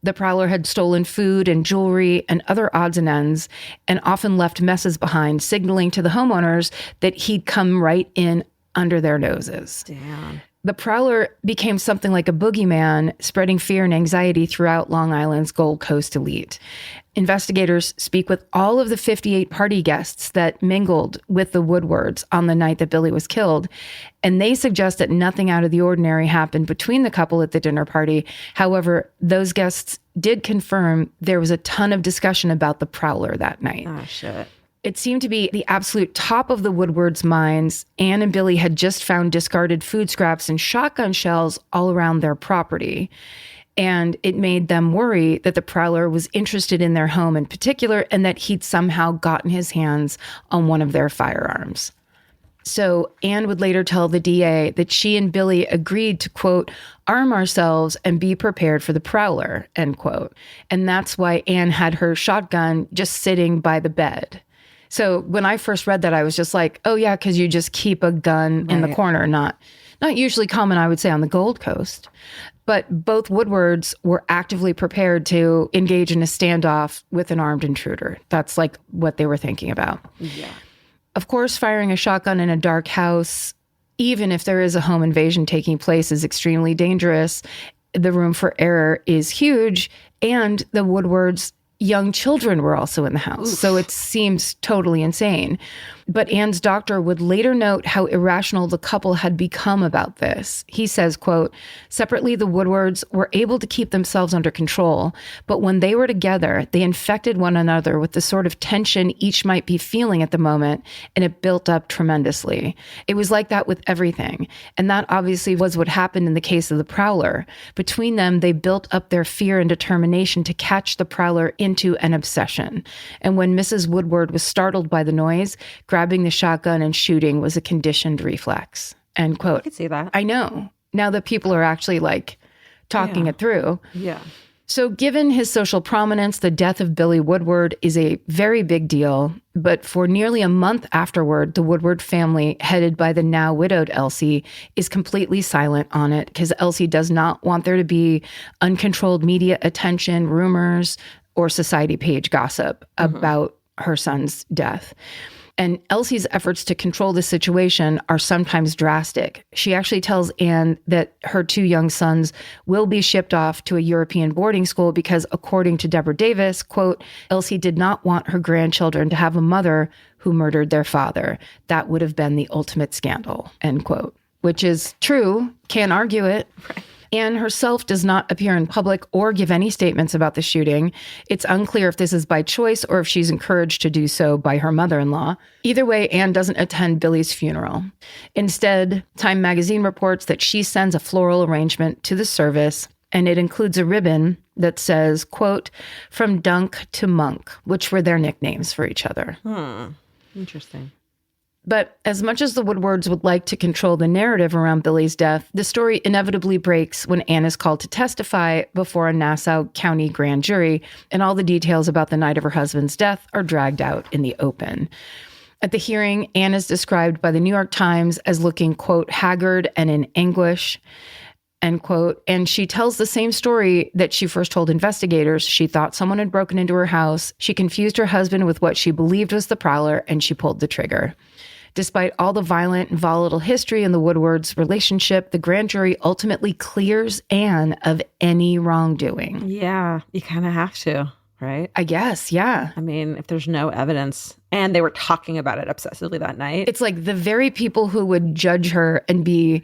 The prowler had stolen food and jewelry and other odds and ends, and often left messes behind, signaling to the homeowners that he'd come right in under their noses. Damn. The prowler became something like a boogeyman, spreading fear and anxiety throughout Long Island's Gold Coast elite. Investigators speak with all of the 58 party guests that mingled with the Woodwards on the night that Billy was killed, and they suggest that nothing out of the ordinary happened between the couple at the dinner party. However, those guests did confirm there was a ton of discussion about the prowler that night. Oh, shit. It seemed to be the absolute top of the Woodwards' minds. Anne and Billy had just found discarded food scraps and shotgun shells all around their property. And it made them worry that the prowler was interested in their home in particular and that he'd somehow gotten his hands on one of their firearms. So Anne would later tell the DA that she and Billy agreed to, quote, arm ourselves and be prepared for the prowler, end quote. And that's why Anne had her shotgun just sitting by the bed. So when I first read that, I was just like, oh yeah, because you just keep a gun in the corner. Not usually common, I would say, on the Gold Coast. But both Woodwards were actively prepared to engage in a standoff with an armed intruder. That's like what they were thinking about. Yeah. Of course, firing a shotgun in a dark house, even if there is a home invasion taking place, is extremely dangerous. The room for error is huge, and the Woodwards' young children were also in the house. Oof. So it seems totally insane. But Anne's doctor would later note how irrational the couple had become about this. He says, quote, separately, the Woodwards were able to keep themselves under control, but when they were together, they infected one another with the sort of tension each might be feeling at the moment, and it built up tremendously. It was like that with everything. And that obviously was what happened in the case of the prowler. Between them, they built up their fear and determination to catch the prowler into an obsession. And when Mrs. Woodward was startled by the noise, grabbing the shotgun and shooting was a conditioned reflex, end quote. I can see that. I know. Now that people are actually like talking it through. Yeah. So given his social prominence, the death of Billy Woodward is a very big deal. But for nearly a month afterward, the Woodward family, headed by the now widowed Elsie, is completely silent on it because Elsie does not want there to be uncontrolled media attention, rumors, or society page gossip about her son's death. And Elsie's efforts to control the situation are sometimes drastic. She actually tells Anne that her two young sons will be shipped off to a European boarding school because, according to Deborah Davis, quote, Elsie did not want her grandchildren to have a mother who murdered their father. That would have been the ultimate scandal, end quote. Which is true. Can't argue it. Right. Anne herself does not appear in public or give any statements about the shooting. It's unclear if this is by choice or if she's encouraged to do so by her mother-in-law. Either way, Anne doesn't attend Billy's funeral. Instead, Time magazine reports that she sends a floral arrangement to the service, and it includes a ribbon that says, quote, from Dunk to Monk, which were their nicknames for each other. Interesting. But as much as the Woodwards would like to control the narrative around Billy's death, the story inevitably breaks when Anne is called to testify before a Nassau County grand jury, and all the details about the night of her husband's death are dragged out in the open. At the hearing, Anne is described by the New York Times as looking, quote, haggard and in anguish, end quote. And she tells the same story that she first told investigators. She thought someone had broken into her house. She confused her husband with what she believed was the prowler, and she pulled the trigger. Despite all the violent and volatile history in the Woodwards' relationship, the grand jury ultimately clears Anne of any wrongdoing. Yeah, you kind of have to, right? I guess, yeah. I mean, if there's no evidence, and they were talking about it obsessively that night. It's like the very people who would judge her and be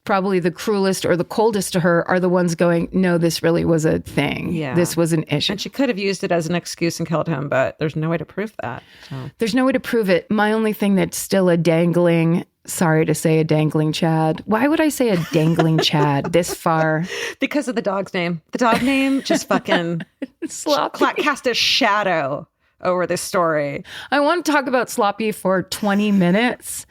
probably the cruelest or the coldest to her are the ones going, no, this really was a thing. Yeah. This was an issue. And she could have used it as an excuse and killed him, but there's no way to prove that. So. There's no way to prove it. My only thing that's still a dangling, sorry to say a dangling Chad. Why would I say a dangling Chad this far? Because of the dog's name. The dog name just fucking cast a shadow over this story. I want to talk about Sloppy for 20 minutes.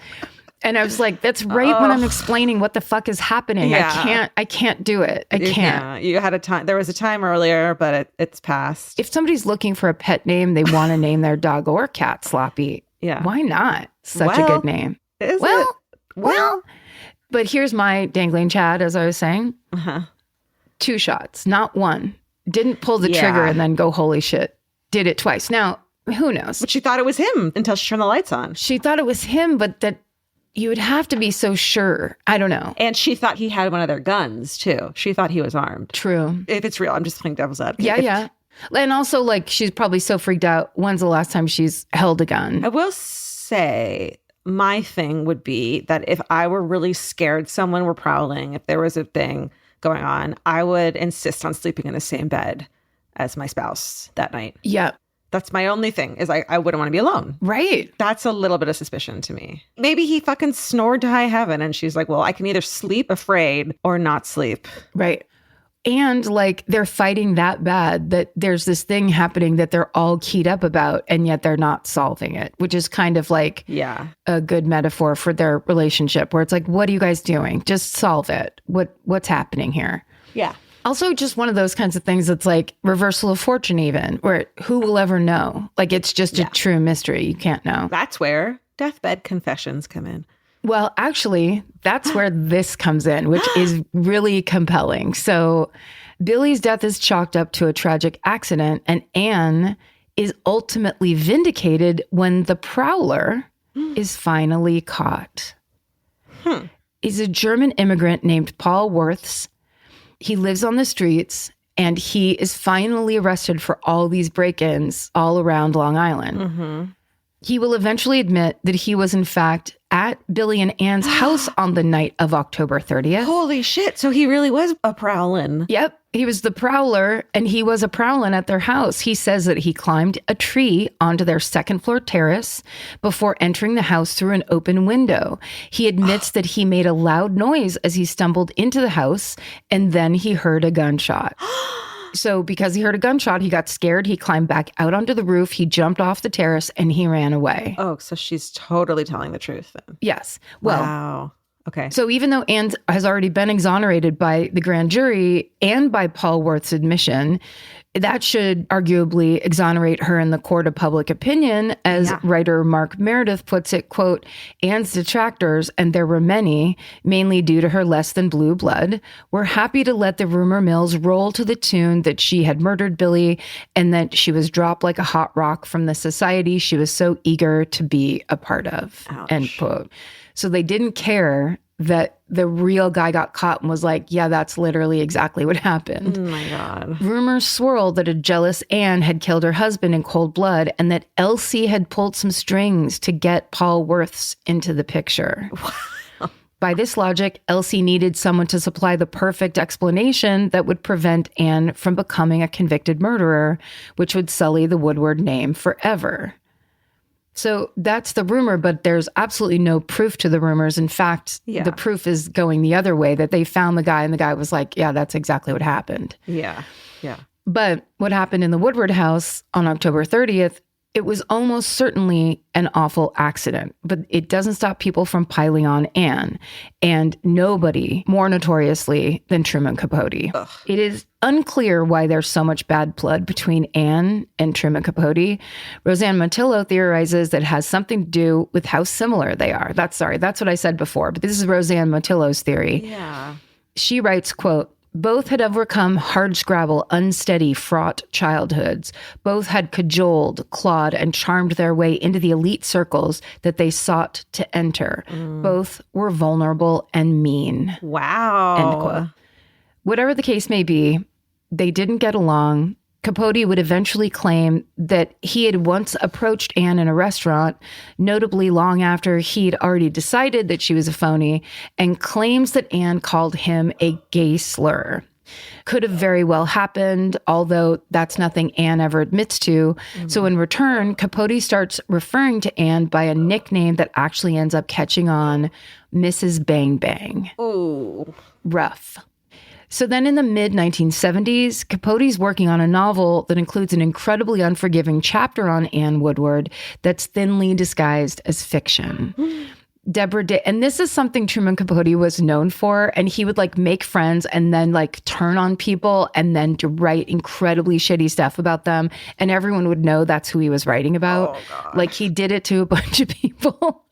And I was like, that's right when I'm explaining what the fuck is happening. Yeah. I can't do it. I can't. Yeah. You had a time. There was a time earlier, but it's passed. If somebody's looking for a pet name, they want to name their dog or cat Sloppy. Yeah. Why not? Such a good name. Is it? Well. But here's my dangling Chad, as I was saying. 2 shots, not one. Didn't pull the trigger and then go, holy shit. Did it twice. Now, who knows? But she thought it was him until she turned the lights on. She thought it was him, but that you would have to be so sure. I don't know. And she thought he had one of their guns, too. She thought he was armed. True. If it's real, I'm just playing devil's advocate. Yeah. And also, like, she's probably so freaked out. When's the last time she's held a gun? I will say my thing would be that if I were really scared someone were prowling, if there was a thing going on, I would insist on sleeping in the same bed as my spouse that night. Yeah. That's my only thing, is I wouldn't want to be alone. Right. That's a little bit of suspicion to me. Maybe he fucking snored to high heaven and she's like, well, I can either sleep afraid or not sleep. Right. And like they're fighting that bad that there's this thing happening that they're all keyed up about, and yet they're not solving it, which is kind of like a good metaphor for their relationship where it's like, what are you guys doing? Just solve it. What's happening here? Yeah. Also, just one of those kinds of things that's like reversal of fortune even, where who will ever know? Like it's just a true mystery. You can't know. That's where deathbed confessions come in. Well, actually, that's where this comes in, which is really compelling. So Billy's death is chalked up to a tragic accident, and Anne is ultimately vindicated when the prowler is finally caught. He's a German immigrant named Paul Wirths. He lives on the streets, and he is finally arrested for all these break-ins all around Long Island. He will eventually admit that he was, in fact, at Billy and Anne's house on the night of October 30th. Holy shit. So he really was a prowlin'. Yep. He was the prowler, and he was a prowlin' at their house. He says that he climbed a tree onto their second floor terrace before entering the house through an open window. He admits that he made a loud noise as he stumbled into the house, and then he heard a gunshot. So because he heard a gunshot, he got scared. He climbed back out onto the roof. He jumped off the terrace and he ran away. Oh, so she's totally telling the truth then. Yes. Well, wow. Okay. So even though Anne has already been exonerated by the grand jury and by Paul Wirth's admission, that should arguably exonerate her in the court of public opinion, as writer Mark Meredith puts it, quote, Anne's detractors, and there were many, mainly due to her less than blue blood, were happy to let the rumor mills roll to the tune that she had murdered Billy and that she was dropped like a hot rock from the society she was so eager to be a part of, end quote. So they didn't care that the real guy got caught and was like, yeah, that's literally exactly what happened. Oh my God. Rumors swirled that a jealous Anne had killed her husband in cold blood and that Elsie had pulled some strings to get Paul Wirths into the picture. Wow. By this logic, Elsie needed someone to supply the perfect explanation that would prevent Anne from becoming a convicted murderer, which would sully the Woodward name forever. So that's the rumor, but there's absolutely no proof to the rumors. In fact, the proof is going the other way, that they found the guy and the guy was like, yeah, that's exactly what happened. Yeah. But what happened in the Woodward house on October 30th, it was almost certainly an awful accident, but it doesn't stop people from piling on Anne, and nobody more notoriously than Truman Capote. Ugh. It is unclear why there's so much bad blood between Anne and Truman Capote. Roseanne Motillo theorizes that it has something to do with how similar they are. That's what I said before, but this is Roseanne Motillo's theory. Yeah. She writes, quote, both had overcome hardscrabble, unsteady, fraught childhoods. Both had cajoled, clawed, and charmed their way into the elite circles that they sought to enter. Both were vulnerable and mean. Wow. End quote. Whatever the case may be, they didn't get along. Capote would eventually claim that he had once approached Anne in a restaurant, notably long after he'd already decided that she was a phony, and claims that Anne called him a gay slur. Could have very well happened, although that's nothing Anne ever admits to. So in return, Capote starts referring to Anne by a nickname that actually ends up catching on, Mrs. Bang Bang. Oh. Rough. So then in the mid-1970s, Capote's working on a novel that includes an incredibly unforgiving chapter on Anne Woodward that's thinly disguised as fiction. And this is something Truman Capote was known for, and he would like make friends and then like turn on people and then to write incredibly shitty stuff about them, and everyone would know that's who he was writing about. Like he did it to a bunch of people.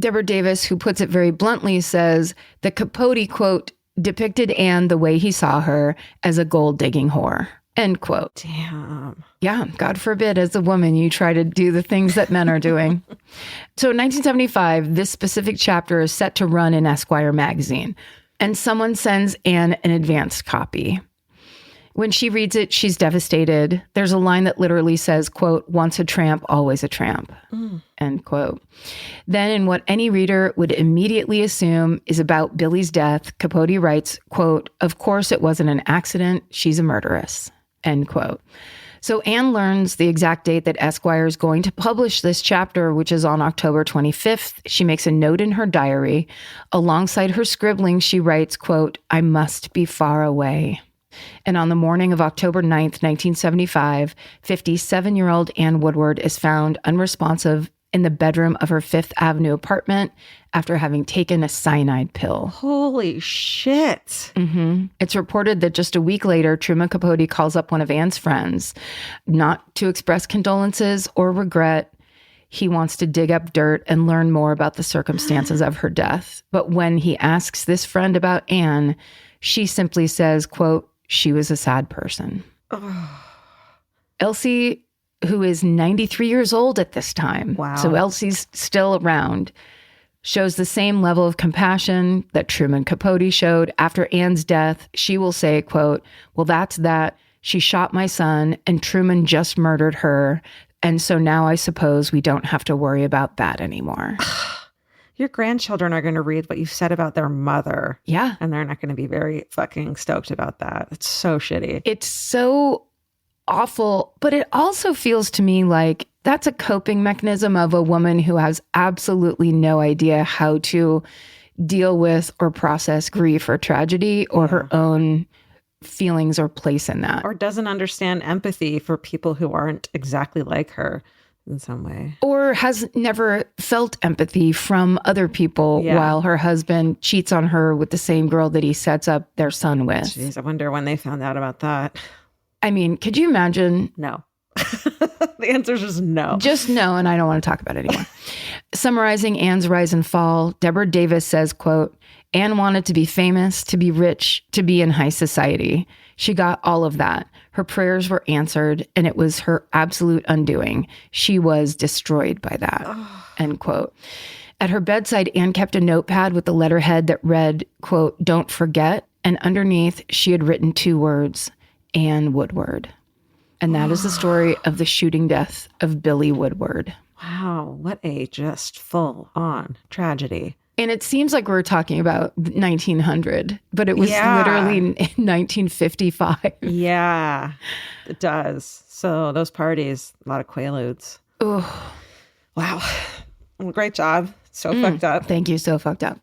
Deborah Davis, who puts it very bluntly, says that Capote, quote, depicted Anne the way he saw her, as a gold-digging whore, end quote. Damn. Yeah, God forbid, as a woman, you try to do the things that men are doing. So in 1975, this specific chapter is set to run in Esquire magazine, and someone sends Anne an advanced copy. When she reads it, she's devastated. There's a line that literally says, quote, once a tramp, always a tramp, end quote. Then in what any reader would immediately assume is about Billy's death, Capote writes, quote, of course it wasn't an accident. She's a murderess, end quote. So Anne learns the exact date that Esquire is going to publish this chapter, which is on October 25th. She makes a note in her diary. Alongside her scribbling, she writes, quote, I must be far away. And on the morning of October 9th, 1975, 57-year-old Ann Woodward is found unresponsive in the bedroom of her Fifth Avenue apartment after having taken a cyanide pill. Holy shit. Mm-hmm. It's reported that just a week later, Truman Capote calls up one of Ann's friends, not to express condolences or regret. He wants to dig up dirt and learn more about the circumstances of her death. But when he asks this friend about Ann, she simply says, quote, "She was a sad person." Elsie, who is 93 years old at this time, wow. So Elsie's still around, shows the same level of compassion that Truman Capote showed. After Ann's death, she will say, quote, "Well, that's that. She shot my son and Truman just murdered her. And so now I suppose we don't have to worry about that anymore." Your grandchildren are going to read what you said about their mother. Yeah. And they're not going to be very fucking stoked about that. It's so shitty. It's so awful, but it also feels to me like that's a coping mechanism of a woman who has absolutely no idea how to deal with or process grief or tragedy or her own feelings or place in that. Or doesn't understand empathy for people who aren't exactly like her in some way. Or has never felt empathy from other people while her husband cheats on her with the same girl that he sets up their son with. Jeez, I wonder when they found out about that. I mean, could you imagine? No. The answer is just no. Just no, and I don't want to talk about it anymore. Summarizing Ann's rise and fall, Deborah Davis says, quote, "Ann wanted to be famous, to be rich, to be in high society. She got all of that. Her prayers were answered, and it was her absolute undoing. She was destroyed by that." End quote. At her bedside, Ann kept a notepad with the letterhead that read, quote, "Don't forget." And underneath, she had written 2 words, Ann Woodward. And that is the story of the shooting death of Billy Woodward. Wow, what a just full-on tragedy. And it seems like we're talking about 1900, but it was literally in 1955. Yeah, it does. So those parties, a lot of Quaaludes. Oh, wow. Well, great job. So fucked up. Thank you. So fucked up.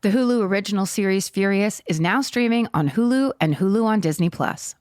The Hulu original series Furious is now streaming on Hulu and Hulu on Disney+.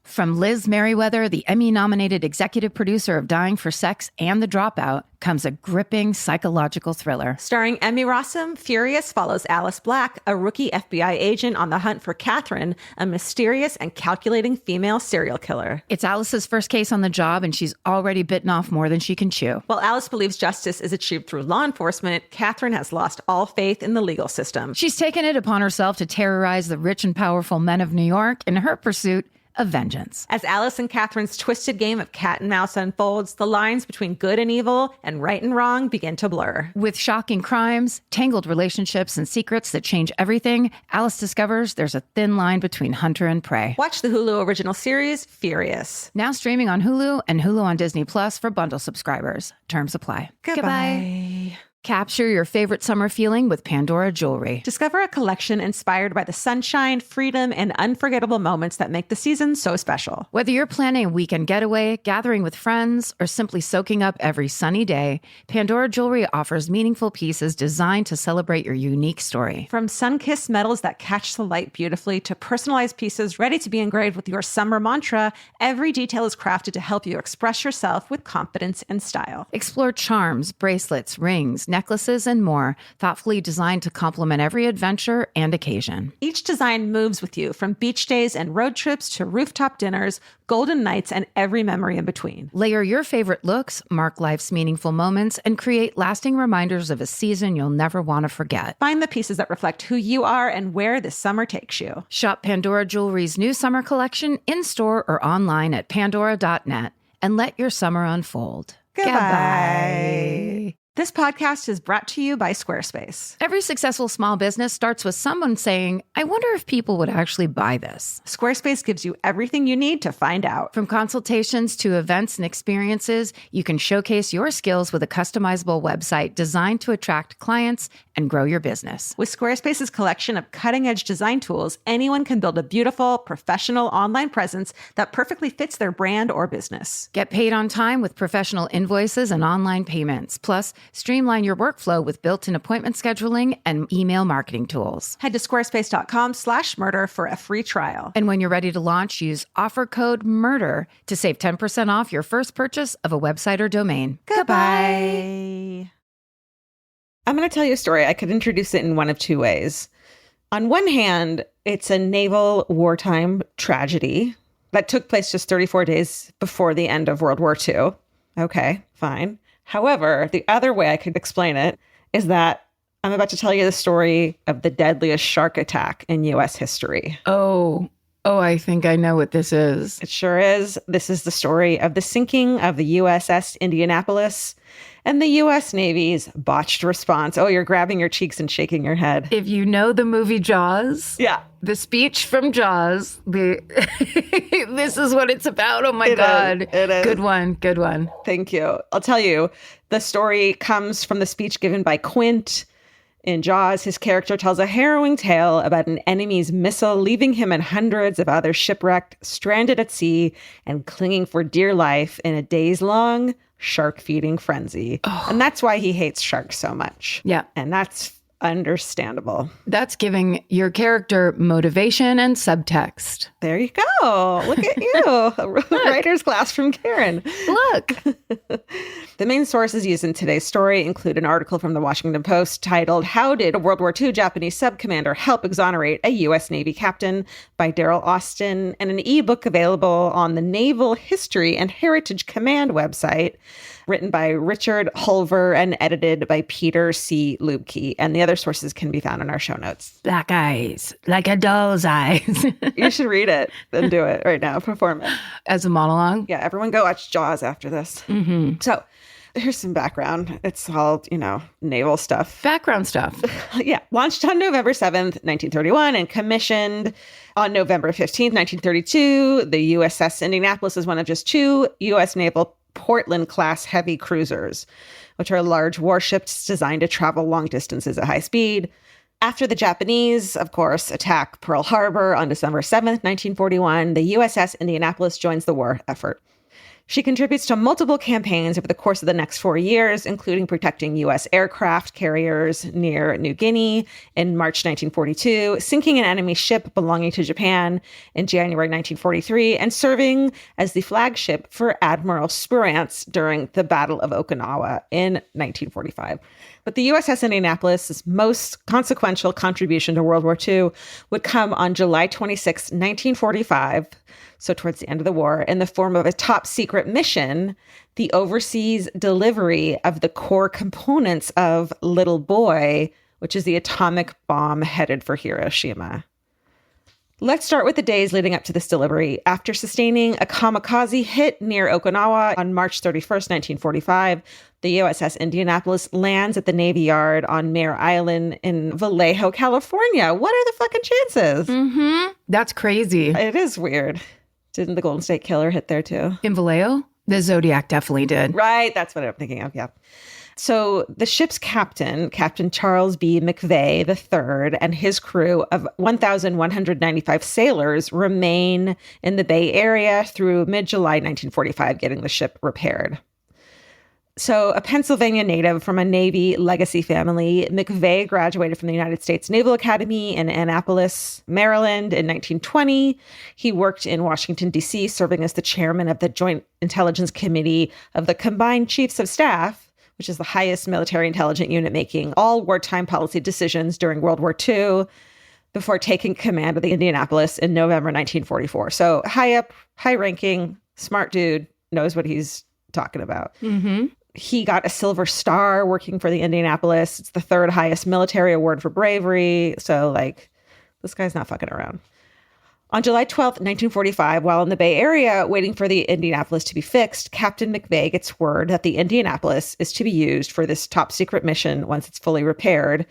From Liz Merriweather, the Emmy-nominated executive producer of Dying for Sex and The Dropout, comes a gripping psychological thriller. Starring Emmy Rossum, Furious follows Alice Black, a rookie FBI agent on the hunt for Catherine, a mysterious and calculating female serial killer. It's Alice's first case on the job, and she's already bitten off more than she can chew. While Alice believes justice is achieved through law enforcement, Catherine has lost all faith in the legal system. She's taken it upon herself to terrorize the rich and powerful men of New York in her pursuit of vengeance. As Alice and Catherine's twisted game of cat and mouse unfolds, the lines between good and evil and right and wrong begin to blur. With shocking crimes, tangled relationships, and secrets that change everything, Alice discovers there's a thin line between hunter and prey. Watch the Hulu original series, Furious. Now streaming on Hulu and Hulu on Disney Plus for bundle subscribers. Terms apply. Goodbye. Capture your favorite summer feeling with Pandora Jewelry. Discover a collection inspired by the sunshine, freedom, and unforgettable moments that make the season so special. Whether you're planning a weekend getaway, gathering with friends, or simply soaking up every sunny day, Pandora Jewelry offers meaningful pieces designed to celebrate your unique story. From sun-kissed metals that catch the light beautifully to personalized pieces ready to be engraved with your summer mantra, every detail is crafted to help you express yourself with confidence and style. Explore charms, bracelets, rings, necklaces, and more, thoughtfully designed to complement every adventure and occasion. Each design moves with you, from beach days and road trips to rooftop dinners, golden nights, and every memory in between. Layer your favorite looks, mark life's meaningful moments, and create lasting reminders of a season you'll never want to forget. Find the pieces that reflect who you are and where this summer takes you. Shop Pandora Jewelry's new summer collection in-store or online at pandora.net and let your summer unfold. Goodbye. This podcast is brought to you by Squarespace. Every successful small business starts with someone saying, "I wonder if people would actually buy this." Squarespace gives you everything you need to find out. From consultations to events and experiences, you can showcase your skills with a customizable website designed to attract clients and grow your business. With Squarespace's collection of cutting-edge design tools, anyone can build a beautiful, professional online presence that perfectly fits their brand or business. Get paid on time with professional invoices and online payments. Plus, Streamline your workflow with built-in appointment scheduling and email marketing tools. Head to squarespace.com/murder for a free trial. And when you're ready to launch, use offer code MURDER to save 10% off your first purchase of a website or domain. Goodbye. I'm going to tell you a story. I could introduce it in one of two ways. On one hand, it's a naval wartime tragedy that took place just 34 days before the end of World War II. Okay, fine. However, the other way I could explain it is that I'm about to tell you the story of the deadliest shark attack in U.S. history. Oh, I think I know what this is. It sure is. This is the story of the sinking of the USS Indianapolis and the U.S. Navy's botched response. Oh, you're grabbing your cheeks and shaking your head. If you know the movie Jaws, yeah, the speech from Jaws, this is what it's about. Oh my God. It is. Good one. Thank you. I'll tell you, the story comes from the speech given by Quint. In Jaws, his character tells a harrowing tale about an enemy's missile leaving him and hundreds of others shipwrecked, stranded at sea, and clinging for dear life in a days-long shark-feeding frenzy. Oh. And that's why he hates sharks so much. Yeah. And that's understandable. That's giving your character motivation and subtext. There you go. Look at you. A writer's class from Karen. Look. The main sources used in today's story include an article from the Washington Post titled, "How Did a World War II Japanese Sub-Commander Help Exonerate a U.S. Navy Captain?" by Daryl Austin, and an ebook available on the Naval History and Heritage Command website, written by Richard Hulver and edited by Peter C. Lubke. And the other sources can be found in our show notes. Black eyes, like a doll's eyes. You should read it and do it right now. Perform it. As a monologue? Yeah, everyone go watch Jaws after this. Mm-hmm. So here's some background. It's all, naval stuff. Background stuff. Yeah. Launched on November 7th, 1931 and commissioned on November 15th, 1932. The USS Indianapolis is one of just two U.S. naval Portland-class heavy cruisers, which are large warships designed to travel long distances at high speed. After the Japanese, of course, attack Pearl Harbor on December 7th, 1941, the USS Indianapolis joins the war effort. She contributes to multiple campaigns over the course of the next 4 years, including protecting U.S. aircraft carriers near New Guinea in March 1942, sinking an enemy ship belonging to Japan in January 1943, and serving as the flagship for Admiral Spruance during the Battle of Okinawa in 1945. But the USS Indianapolis' most consequential contribution to World War II would come on July 26, 1945, so towards the end of the war, in the form of a top secret mission, the overseas delivery of the core components of Little Boy, which is the atomic bomb headed for Hiroshima. Let's start with the days leading up to this delivery. After sustaining a kamikaze hit near Okinawa on March 31st, 1945, the USS Indianapolis lands at the Navy Yard on Mare Island in Vallejo, California. What are the fucking chances? Mm-hmm. That's crazy. It is weird. Didn't the Golden State Killer hit there too? In Vallejo? The Zodiac definitely did. Right. That's what I'm thinking of. Yeah. So the ship's captain, Captain Charles B. McVeigh III, and his crew of 1,195 sailors remain in the Bay Area through mid-July 1945, getting the ship repaired. So a Pennsylvania native from a Navy legacy family, McVeigh graduated from the United States Naval Academy in Annapolis, Maryland in 1920. He worked in Washington, D.C., serving as the chairman of the Joint Intelligence Committee of the Combined Chiefs of Staff, which is the highest military intelligence unit making all wartime policy decisions during World War II, before taking command of the Indianapolis in November 1944. So high up, high ranking, smart dude, knows what he's talking about. Mm-hmm. He got a Silver Star working for the Indianapolis. It's the third highest military award for bravery. So, this guy's not fucking around. On July 12th, 1945, while in the Bay Area waiting for the Indianapolis to be fixed, Captain McVeigh gets word that the Indianapolis is to be used for this top secret mission once it's fully repaired.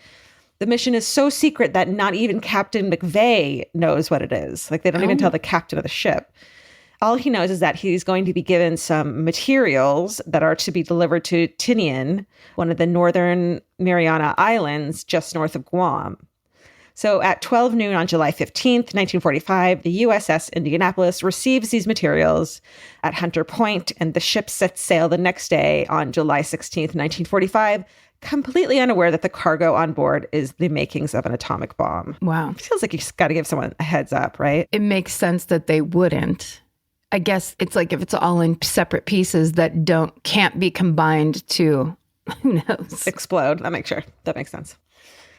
The mission is so secret that not even Captain McVeigh knows what it is. They don't even tell the captain of the ship. All he knows is that he's going to be given some materials that are to be delivered to Tinian, one of the northern Mariana Islands just north of Guam. So at 12 noon on July 15th, 1945, the USS Indianapolis receives these materials at Hunter Point, and the ship sets sail the next day on July 16th, 1945, completely unaware that the cargo on board is the makings of an atomic bomb. Wow. It feels like you just got to give someone a heads up, right? It makes sense that they wouldn't. I guess it's like if it's all in separate pieces that can't be combined to, who knows? Explode. That makes sense.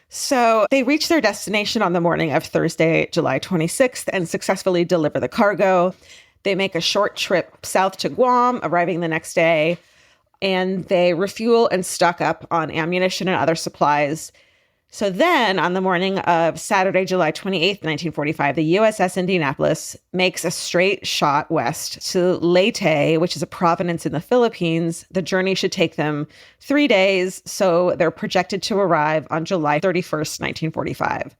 So they reach their destination on the morning of Thursday, July 26th, and successfully deliver the cargo. They make a short trip south to Guam, arriving the next day, and they refuel and stock up on ammunition and other supplies. So then, on the morning of Saturday, July 28th, 1945, the USS Indianapolis makes a straight shot west to Leyte, which is a province in the Philippines. The journey should take them 3 days, so they're projected to arrive on July 31st, 1945.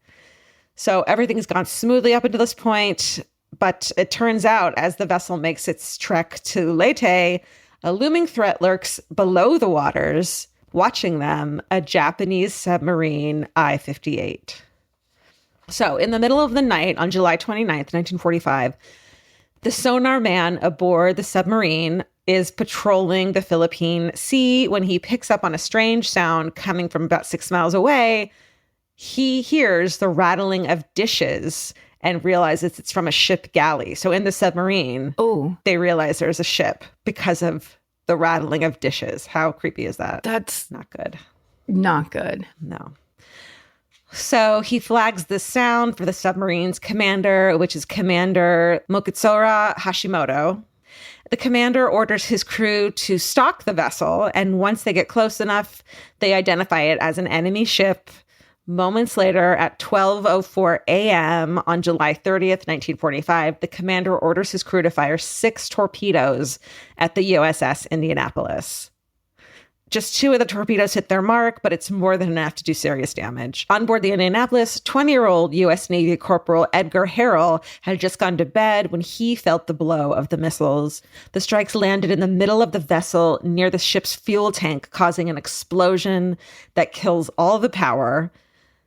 So everything's gone smoothly up until this point, but it turns out, as the vessel makes its trek to Leyte, a looming threat lurks below the waters. Watching them, a Japanese submarine, I-58. So in the middle of the night on July 29th, 1945, the sonar man aboard the submarine is patrolling the Philippine Sea when he picks up on a strange sound coming from about 6 miles away. He hears the rattling of dishes and realizes it's from a ship galley. So in the submarine, they realize there's a ship because of the rattling of dishes. How creepy is that? That's not good. Not good. No. So he flags the sound for the submarine's commander, which is Commander Mokutsura Hashimoto. The commander orders his crew to stalk the vessel, and once they get close enough, they identify it as an enemy ship. Moments later, at 12:04 a.m. on July 30th, 1945, the commander orders his crew to fire 6 torpedoes at the USS Indianapolis. Just 2 of the torpedoes hit their mark, but it's more than enough to do serious damage. On board the Indianapolis, 20-year-old U.S. Navy Corporal Edgar Harrell had just gone to bed when he felt the blow of the missiles. The strikes landed in the middle of the vessel near the ship's fuel tank, causing an explosion that kills all the power.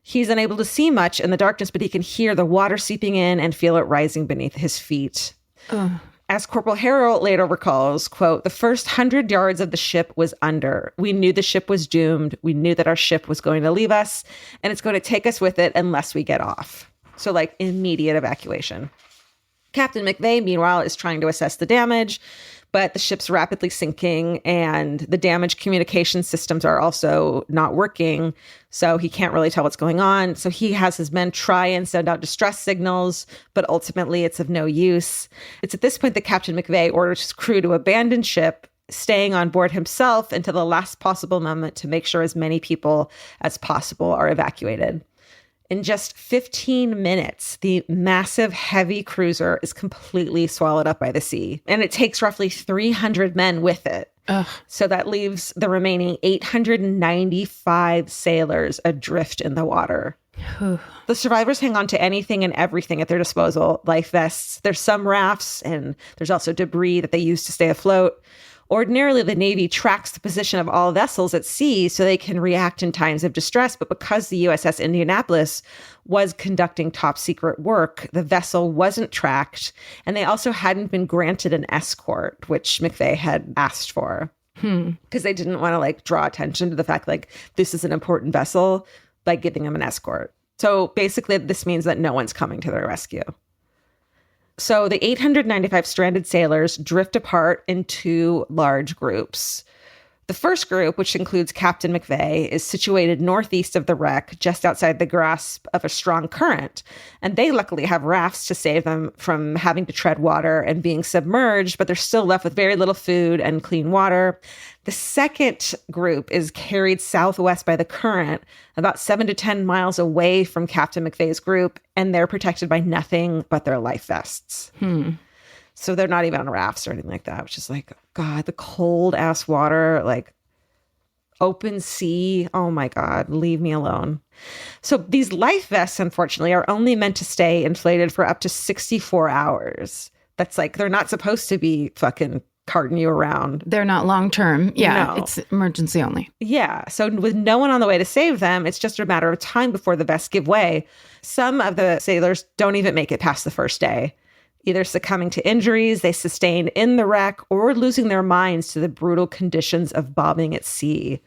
He's unable to see much in the darkness, but he can hear the water seeping in and feel it rising beneath his feet. As Corporal Harrell later recalls, quote, "The first 100 yards of the ship was under. We knew the ship was doomed. We knew that our ship was going to leave us, and it's going to take us with it unless we get off." So, like, immediate evacuation. Captain McVeigh, meanwhile, is trying to assess the damage, but the ship's rapidly sinking and the damaged communication systems are also not working. So he can't really tell what's going on. So he has his men try and send out distress signals, but ultimately it's of no use. It's at this point that Captain McVeigh orders his crew to abandon ship, staying on board himself until the last possible moment to make sure as many people as possible are evacuated. In just 15 minutes, the massive, heavy cruiser is completely swallowed up by the sea, and it takes roughly 300 men with it. So that leaves the remaining 895 sailors adrift in the water. The survivors hang on to anything and everything at their disposal, life vests. There's some rafts, and there's also debris that they use to stay afloat. Ordinarily, the Navy tracks the position of all vessels at sea so they can react in times of distress. But because the USS Indianapolis was conducting top secret work, the vessel wasn't tracked. And they also hadn't been granted an escort, which McVeigh had asked for. Because they didn't want to like draw attention to the fact like this is an important vessel by giving them an escort. So basically, this means that no one's coming to their rescue. So the 895 stranded sailors drift apart in 2 large groups. The first group, which includes Captain McVeigh, is situated northeast of the wreck, just outside the grasp of a strong current. And they luckily have rafts to save them from having to tread water and being submerged, but they're still left with very little food and clean water. The second group is carried southwest by the current, about 7 to 10 miles away from Captain McVeigh's group, and they're protected by nothing but their life vests. So they're not even on rafts or anything like that, which is like, God, the cold ass water, like open sea. Oh my God, leave me alone. So these life vests, unfortunately, are only meant to stay inflated for up to 64 hours. That's like, they're not supposed to be fucking carting you around. They're not long-term. Yeah, No. it's emergency only. Yeah. So with no one on the way to save them, it's just a matter of time before the vests give way. Some of the sailors don't even make it past the first day, either succumbing to injuries they sustained in the wreck or losing their minds to the brutal conditions of bombing at sea.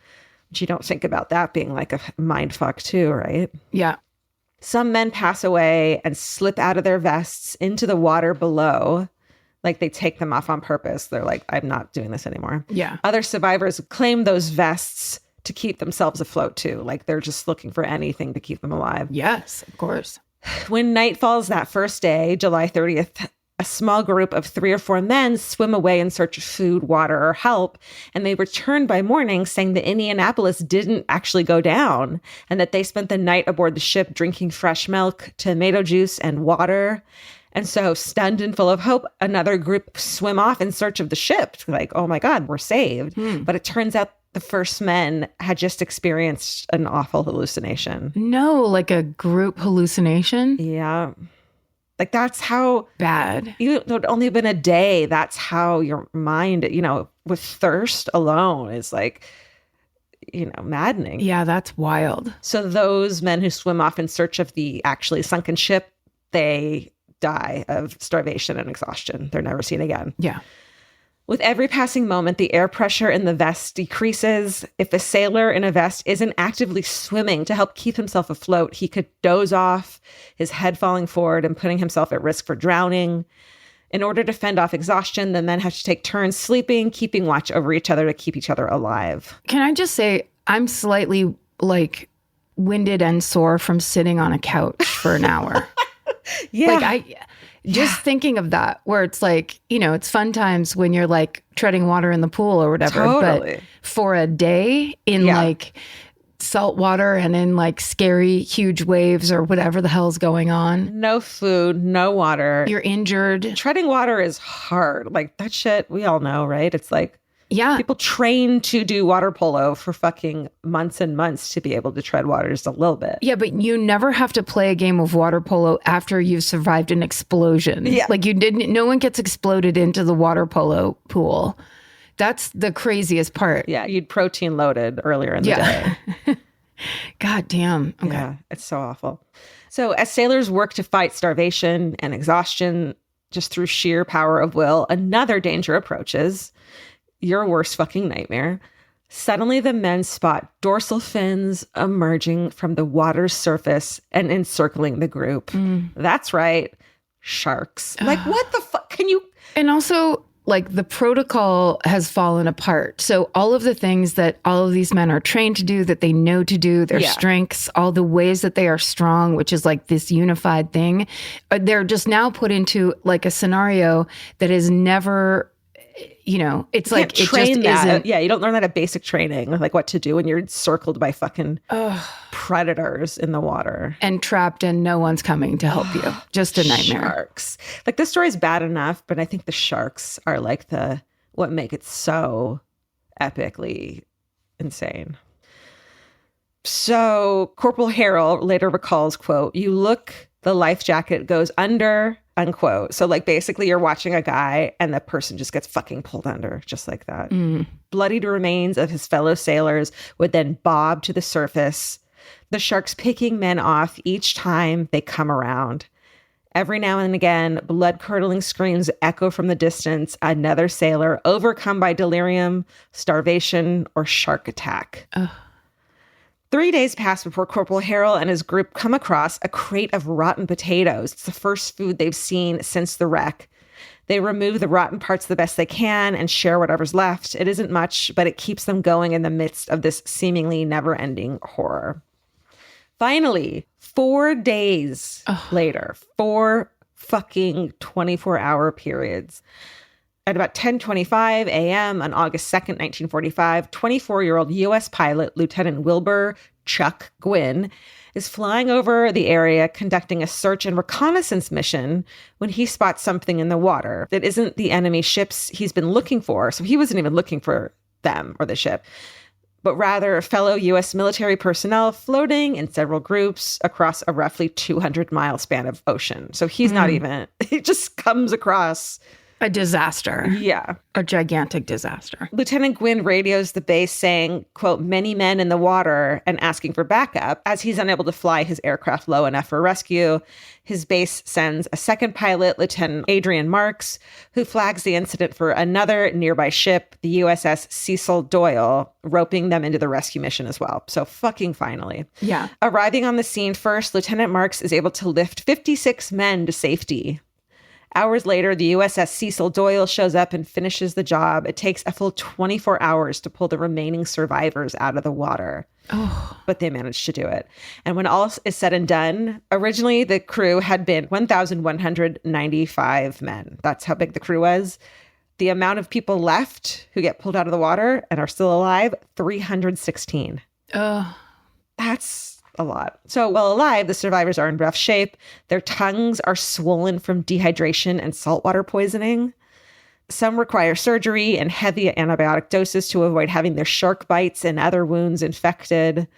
But you don't think about that being like a mind fuck too, right? Yeah. Some men pass away and slip out of their vests into the water below. Like they take them off on purpose. They're like, I'm not doing this anymore. Yeah. Other survivors claim those vests to keep themselves afloat too. Like they're just looking for anything to keep them alive. Yes, of course. When night falls that first day, July 30th, a small group of 3 or 4 men swim away in search of food, water, or help. And they return by morning saying the Indianapolis didn't actually go down and that they spent the night aboard the ship drinking fresh milk, tomato juice, and water. And so, stunned and full of hope, another group swim off in search of the ship. Like, oh my God, we're saved. But it turns out the first men had just experienced an awful hallucination. No, like a group hallucination? Yeah. Like that's how bad. It would only been a day. That's how your mind, with thirst alone is like, maddening. Yeah, that's wild. So those men who swim off in search of the actually sunken ship, they die of starvation and exhaustion. They're never seen again. Yeah. With every passing moment, the air pressure in the vest decreases. If a sailor in a vest isn't actively swimming to help keep himself afloat, he could doze off, his head falling forward and putting himself at risk for drowning. In order to fend off exhaustion, the men have to take turns sleeping, keeping watch over each other to keep each other alive. Can I just say, I'm slightly like winded and sore from sitting on a couch for an hour. Yeah. Like thinking of that, where it's like, it's fun times when you're like treading water in the pool or whatever. Totally. But for a day in like salt water and in like scary, huge waves or whatever the hell's going on. No food, no water. You're injured. Treading water is hard. Like that shit, we all know, right? It's like, yeah, people train to do water polo for fucking months and months to be able to tread water just a little bit. Yeah, but you never have to play a game of water polo after you've survived an explosion. Yeah. Like no one gets exploded into the water polo pool. That's the craziest part. Yeah, you'd protein loaded earlier in the day. God damn. Okay. Yeah, it's so awful. So as sailors work to fight starvation and exhaustion just through sheer power of will, another danger approaches. Your worst fucking nightmare. Suddenly the men spot dorsal fins emerging from the water's surface and encircling the group. That's right. Sharks. Like what the fuck? Can you? And also, like, the protocol has fallen apart. So all of the things that all of these men are trained to do, that they know to do, their strengths, all the ways that they are strong, which is like this unified thing, they're just now put into like a scenario that is never, it's like it just isn't. Yeah, you don't learn that at basic training, like what to do when you're circled by fucking predators in the water. And trapped and no one's coming to help you. Just a nightmare. Sharks. Like this story is bad enough, but I think the sharks are like what make it so epically insane. So Corporal Harrell later recalls, quote, "You look, the life jacket goes under," unquote. So like basically you're watching a guy and the person just gets fucking pulled under just like that. Bloodied remains of his fellow sailors would then bob to the surface, the sharks picking men off each time they come around. Every now and again, blood-curdling screams echo from the distance, another sailor overcome by delirium, starvation, or shark attack. 3 days pass before Corporal Harrell and his group come across a crate of rotten potatoes. It's the first food they've seen since the wreck. They remove the rotten parts the best they can and share whatever's left. It isn't much, but it keeps them going in the midst of this seemingly never-ending horror. Finally, 4 days later, 4 fucking 24-hour periods. At about 10:25 a.m. on August 2nd, 1945, 24-year-old U.S. pilot Lieutenant Wilbur Chuck Gwynn is flying over the area conducting a search and reconnaissance mission when he spots something in the water that isn't the enemy ships he's been looking for. So he wasn't even looking for them or the ship, but rather fellow U.S. military personnel floating in several groups across a roughly 200-mile span of ocean. So he's not even, he just comes across A disaster. Yeah. A gigantic disaster. Lieutenant Gwynn radios the base saying, quote, many men in the water and asking for backup. As he's unable to fly his aircraft low enough for rescue, his base sends a second pilot, Lieutenant Adrian Marks, who flags the incident for another nearby ship, the USS Cecil Doyle, roping them into the rescue mission as well. So fucking finally. Yeah. Arriving on the scene first, Lieutenant Marks is able to lift 56 men to safety. Hours later, the USS Cecil Doyle shows up and finishes the job. It takes a full 24 hours to pull the remaining survivors out of the water. Oh. But they managed to do it. And when all is said and done, originally the crew had been 1,195 men. That's how big the crew was. The amount of people left who get pulled out of the water and are still alive, 316. That's a lot. So while alive, the survivors are in rough shape. Their tongues are swollen from dehydration and saltwater poisoning. Some require surgery and heavy antibiotic doses to avoid having their shark bites and other wounds infected.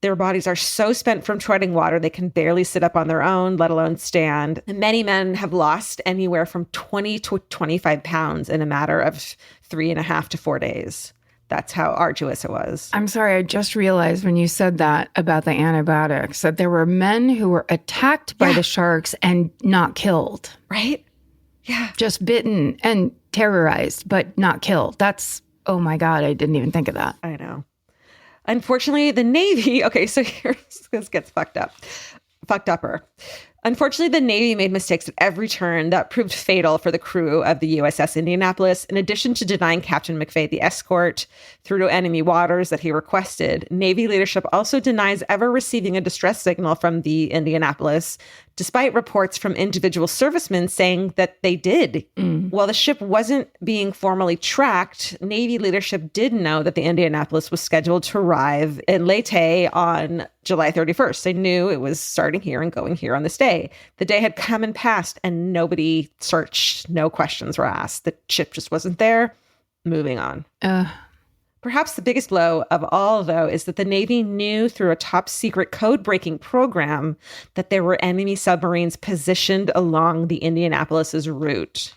Their bodies are so spent from treading water, they can barely sit up on their own, let alone stand. And many men have lost anywhere from 20 to 25 pounds in a matter of 3.5 to 4 days. That's how arduous it was. I'm sorry, I just realized when you said that about the antibiotics, that there were men who were attacked by the sharks and not killed. Right? Yeah. Just bitten and terrorized, but not killed. That's, oh my God, I didn't even think of that. I know. Unfortunately, the Navy, okay, so here's, this gets fucked upper. Unfortunately, the Navy made mistakes at every turn that proved fatal for the crew of the USS Indianapolis. In addition to denying Captain McVeigh the escort through to enemy waters that he requested, Navy leadership also denies ever receiving a distress signal from the Indianapolis, despite reports from individual servicemen saying that they did. While the ship wasn't being formally tracked, Navy leadership did know that the Indianapolis was scheduled to arrive in Leyte on July 31st. They knew it was starting here and going here on this day. The day had come and passed and nobody searched. No questions were asked. The ship just wasn't there. Moving on. Perhaps the biggest blow of all, though, is that the Navy knew through a top secret code-breaking program that there were enemy submarines positioned along the Indianapolis's route.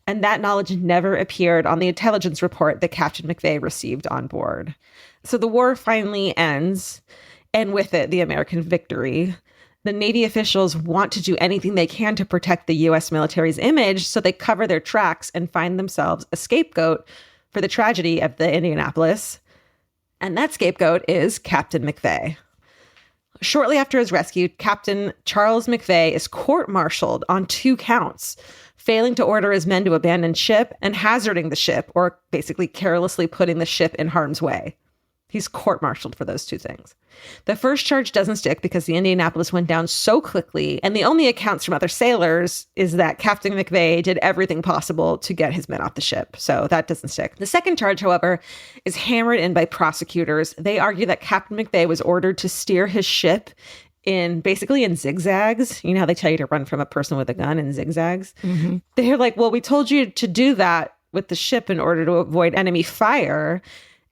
And that knowledge never appeared on the intelligence report that Captain McVeigh received on board. So the war finally ends, and with it, the American victory. The Navy officials want to do anything they can to protect the U.S. military's image, so they cover their tracks and find themselves a scapegoat for the tragedy of the Indianapolis. And that scapegoat is Captain McVeigh. Shortly after his rescue, Captain Charles McVeigh is court-martialed on 2 counts, failing to order his men to abandon ship and hazarding the ship, or basically carelessly putting the ship in harm's way. He's court-martialed for those 2 things. The first charge doesn't stick because the Indianapolis went down so quickly, and the only accounts from other sailors is that Captain McVeigh did everything possible to get his men off the ship. So that doesn't stick. The second charge, however, is hammered in by prosecutors. They argue that Captain McVeigh was ordered to steer his ship basically in zigzags. You know how they tell you to run from a person with a gun in zigzags? Mm-hmm. They're like, well, we told you to do that with the ship in order to avoid enemy fire,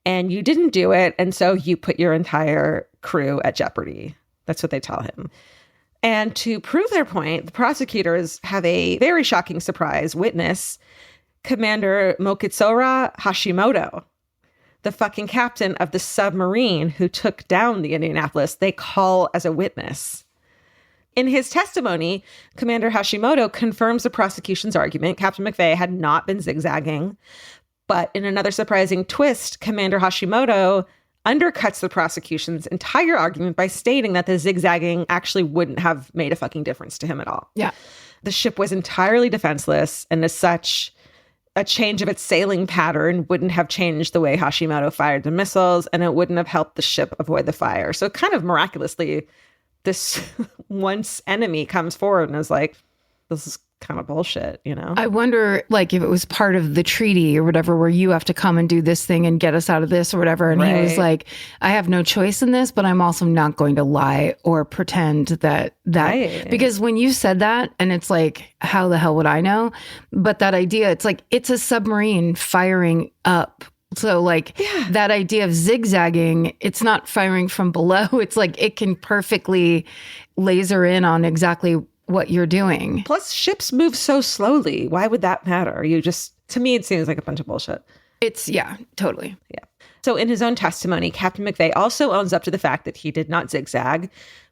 and you didn't do it, and so you put your entire crew at jeopardy. That's what they tell him. And to prove their point, the prosecutors have a very shocking surprise witness, Commander Mokitsura Hashimoto, the fucking captain of the submarine who took down the Indianapolis. They call as a witness. In his testimony, Commander Hashimoto confirms the prosecution's argument. Captain McVeigh had not been zigzagging. But in another surprising twist, Commander Hashimoto undercuts the prosecution's entire argument by stating that the zigzagging actually wouldn't have made a fucking difference to him at all. Yeah. The ship was entirely defenseless, and as such, a change of its sailing pattern wouldn't have changed the way Hashimoto fired the missiles, and it wouldn't have helped the ship avoid the fire. So kind of miraculously, this once enemy comes forward and is like, this is kind of bullshit, you know? I wonder, like, if it was part of the treaty or whatever, where you have to come and do this thing and get us out of this or whatever. And he was like, I have no choice in this, but I'm also not going to lie or pretend that, because when you said that, and it's like, how the hell would I know? But that idea, it's like, it's a submarine firing up. So like that idea of zigzagging, it's not firing from below. It's like, it can perfectly laser in on exactly what you're doing. Plus, ships move so slowly. Why would that matter? To me, it seems like a bunch of bullshit. Totally. Yeah. So in his own testimony, Captain McVeigh also owns up to the fact that he did not zigzag,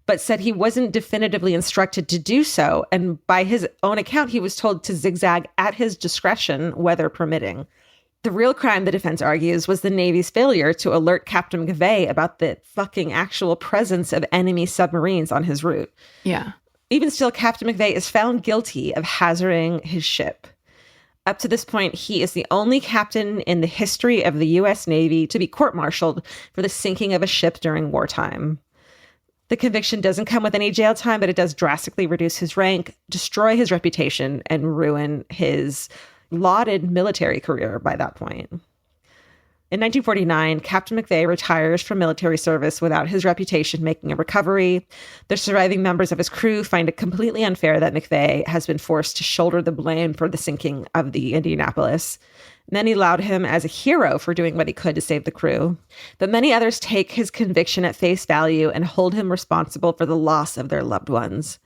but said he wasn't definitively instructed to do so. And by his own account, he was told to zigzag at his discretion, weather permitting. The real crime, the defense argues, was the Navy's failure to alert Captain McVeigh about the fucking actual presence of enemy submarines on his route. Yeah. Even still, Captain McVeigh is found guilty of hazarding his ship. Up to this point, he is the only captain in the history of the U.S. Navy to be court-martialed for the sinking of a ship during wartime. The conviction doesn't come with any jail time, but it does drastically reduce his rank, destroy his reputation, and ruin his lauded military career by that point. In 1949, Captain McVeigh retires from military service without his reputation making a recovery. The surviving members of his crew find it completely unfair that McVeigh has been forced to shoulder the blame for the sinking of the Indianapolis. Many laud him as a hero for doing what he could to save the crew, but many others take his conviction at face value and hold him responsible for the loss of their loved ones.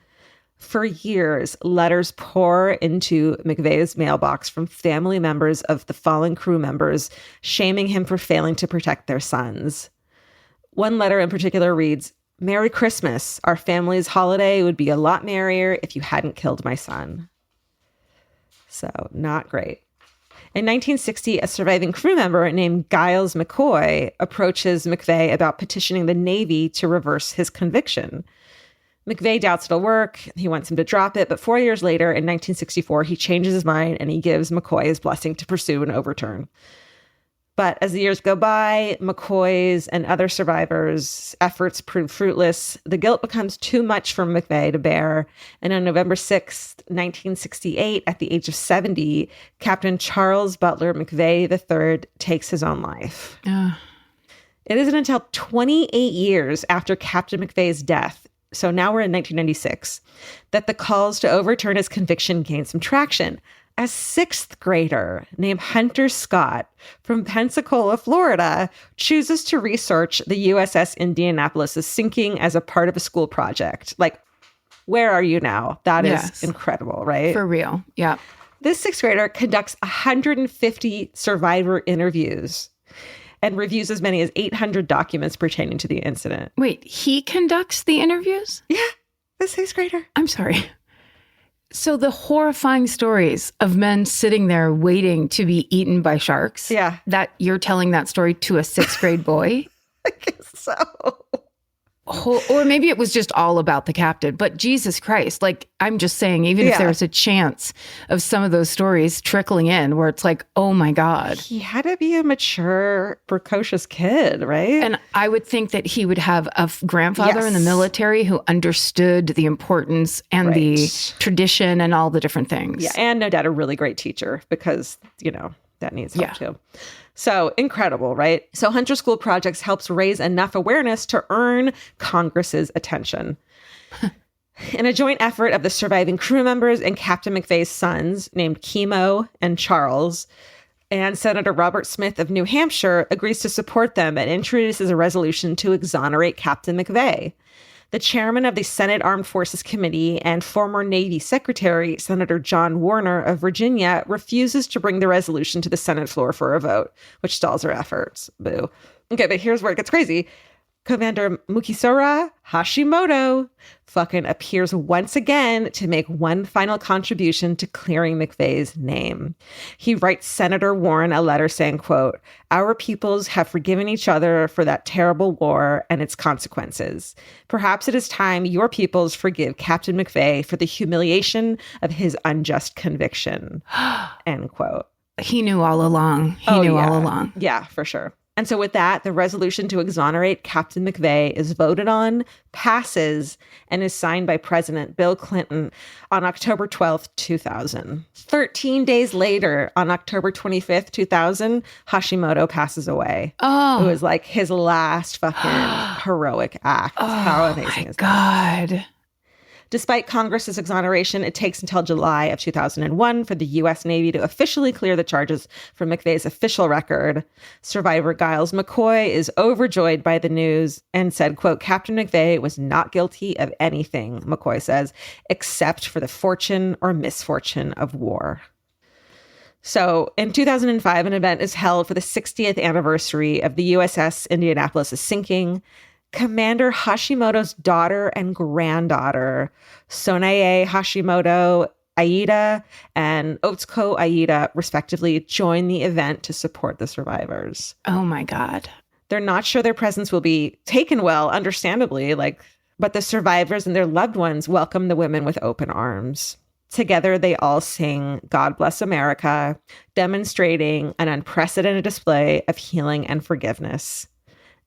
For years, letters pour into McVeigh's mailbox from family members of the fallen crew members, shaming him for failing to protect their sons. One letter in particular reads, "Merry Christmas. Our family's holiday would be a lot merrier if you hadn't killed my son." So, not great. In 1960, a surviving crew member named Giles McCoy approaches McVeigh about petitioning the Navy to reverse his conviction. McVeigh doubts it'll work. He wants him to drop it. But 4 years later, in 1964, he changes his mind and he gives McCoy his blessing to pursue an overturn. But as the years go by, McCoy's and other survivors' efforts prove fruitless. The guilt becomes too much for McVeigh to bear. And on November 6, 1968, at the age of 70, Captain Charles Butler McVeigh III takes his own life. It isn't until 28 years after Captain McVeigh's death, so now we're in 1996, that the calls to overturn his conviction gained some traction. A sixth grader named Hunter Scott from Pensacola, Florida, chooses to research the USS Indianapolis' sinking as a part of a school project. Like, where are you now? That is incredible, right? For real. Yeah. This sixth grader conducts 150 survivor interviews and reviews as many as 800 documents pertaining to the incident. Wait, he conducts the interviews? Yeah, the sixth grader. I'm sorry. So the horrifying stories of men sitting there waiting to be eaten by sharks. Yeah. That you're telling that story to a sixth grade boy? I guess so. Or maybe it was just all about the captain. But Jesus Christ, like, I'm just saying, even if there's a chance of some of those stories trickling in where it's like, oh my God. He had to be a mature, precocious kid, right? And I would think that he would have a grandfather in the military who understood the importance and the tradition and all the different things. Yeah, and no doubt a really great teacher because, that needs help too. So incredible, right? So Hunter School Projects helps raise enough awareness to earn Congress's attention. In a joint effort of the surviving crew members and Captain McVeigh's sons, named Chemo and Charles, and Senator Robert Smith of New Hampshire agrees to support them and introduces a resolution to exonerate Captain McVeigh. The chairman of the Senate Armed Forces Committee and former Navy Secretary, Senator John Warner of Virginia, refuses to bring the resolution to the Senate floor for a vote, which stalls her efforts. Boo. Okay, but here's where it gets crazy. Commander Mukisora Hashimoto fucking appears once again to make one final contribution to clearing McVeigh's name. He writes Senator Warren a letter saying, quote, "Our peoples have forgiven each other for that terrible war and its consequences. Perhaps it is time your peoples forgive Captain McVeigh for the humiliation of his unjust conviction." End quote. He knew all along. He knew all along. Yeah, for sure. And so with that, the resolution to exonerate Captain McVeigh is voted on, passes, and is signed by President Bill Clinton on October 12th, 2000. 13 days later, on October 25th, 2000, Hashimoto passes away. Oh. It was like his last fucking heroic act. How amazing is that? God. Despite Congress's exoneration, it takes until July of 2001 for the U.S. Navy to officially clear the charges from McVeigh's official record. Survivor Giles McCoy is overjoyed by the news and said, quote, Captain McVeigh was not guilty of anything, McCoy says, except for the fortune or misfortune of war. So in 2005, an event is held for the 60th anniversary of the USS Indianapolis' sinking. Commander Hashimoto's daughter and granddaughter, Sonae Hashimoto Aida and Otsuko Aida, respectively, join the event to support the survivors. Oh, my God. They're not sure their presence will be taken well, understandably, but the survivors and their loved ones welcome the women with open arms. Together, they all sing God Bless America, demonstrating an unprecedented display of healing and forgiveness.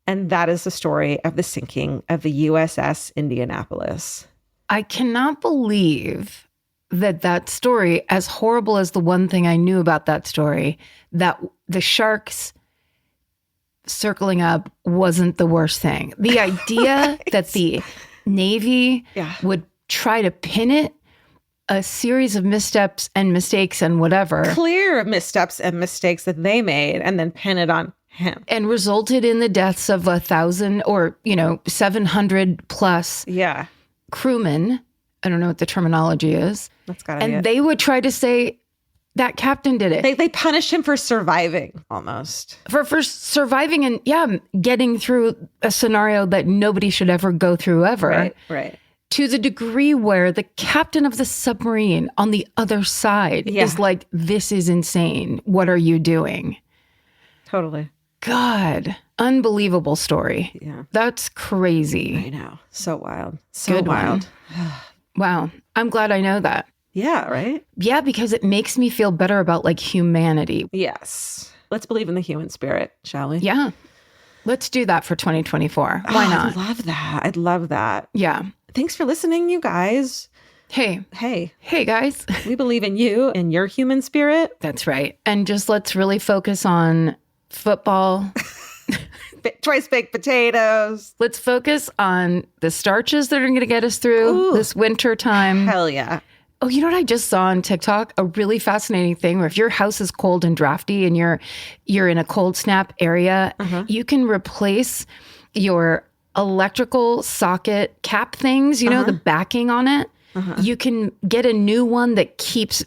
And that is the story of the sinking of the USS Indianapolis. I cannot believe that story, as horrible as the one thing I knew about that story, that the sharks circling up wasn't the worst thing. The idea that the Navy would try to pin it, a series of missteps and mistakes and whatever. Clear missteps and mistakes that they made and then pin it on him. And resulted in the deaths of 1,000 or, 700 plus crewmen. I don't know what the terminology is. That's gotta be And it. they would try to say that captain did it. They punished him for surviving almost. For surviving and, getting through a scenario that nobody should ever go through ever. Right. To the degree where the captain of the submarine on the other side is like, this is insane. What are you doing? Totally. God, unbelievable story. Yeah. That's crazy. I know. So wild. So Good wild. Wow. I'm glad I know that. Yeah, right? Yeah, because it makes me feel better about humanity. Yes. Let's believe in the human spirit, shall we? Yeah. Let's do that for 2024. Why not? I'd love that. Yeah. Thanks for listening, you guys. Hey, guys. We believe in you and your human spirit. That's right. And just let's really focus on football. Twice baked potatoes. Let's focus on the starches that are going to get us through this winter time. Hell yeah. Oh, you know what I just saw on TikTok? A really fascinating thing where if your house is cold and drafty and you're in a cold snap area, you can replace your electrical socket cap things, the backing on it. You can get a new one that keeps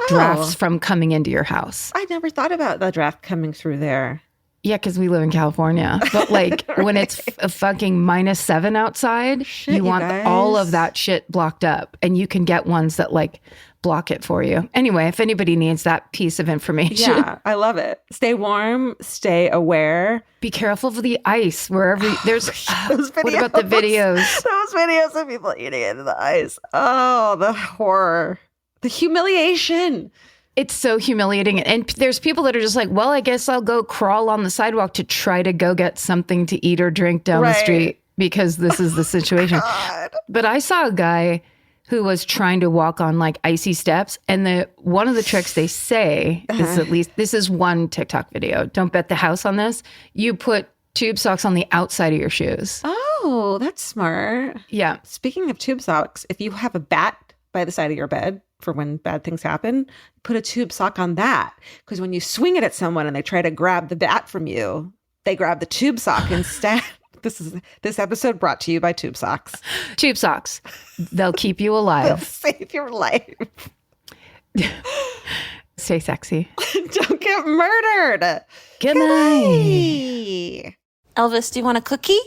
drafts from coming into your house. I never thought about the draft coming through there. Yeah, because we live in California. But right. When it's a fucking -7 outside, you want all of that shit blocked up. And you can get ones that block it for you. Anyway, if anybody needs that piece of information. Yeah, I love it. Stay warm, stay aware. Be careful for the ice wherever there's those videos. What about the videos? Those videos of people eating into the ice. Oh, the horror. The humiliation. It's so humiliating. And there's people that are just like, well, I guess I'll go crawl on the sidewalk to try to go get something to eat or drink down the street because this is the situation. But I saw a guy who was trying to walk on icy steps. And one of the tricks they say is, at least this is one TikTok video. Don't bet the house on this. You put tube socks on the outside of your shoes. Oh, that's smart. Yeah. Speaking of tube socks, if you have a bat by the side of your bed for when bad things happen, put a tube sock on that. Because when you swing it at someone and they try to grab the bat from you, they grab the tube sock instead. This episode brought to you by tube socks. Tube socks. They'll keep you alive. They'll save your life. Stay sexy. Don't get murdered. Good night. Elvis, do you want a cookie?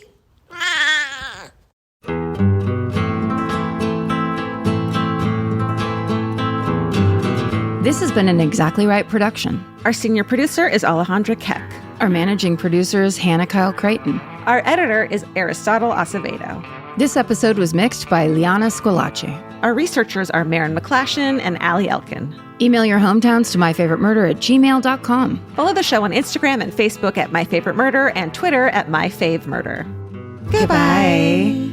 This has been an Exactly Right production. Our senior producer is Alejandra Keck. Our managing producer is Hannah Kyle Creighton. Our editor is Aristotle Acevedo. This episode was mixed by Liana Squillace. Our researchers are Maren McClashin and Allie Elkin. Email your hometowns to myfavoritemurder@gmail.com. Follow the show on Instagram and Facebook at myfavoritemurder and Twitter at myfavemurder. Goodbye.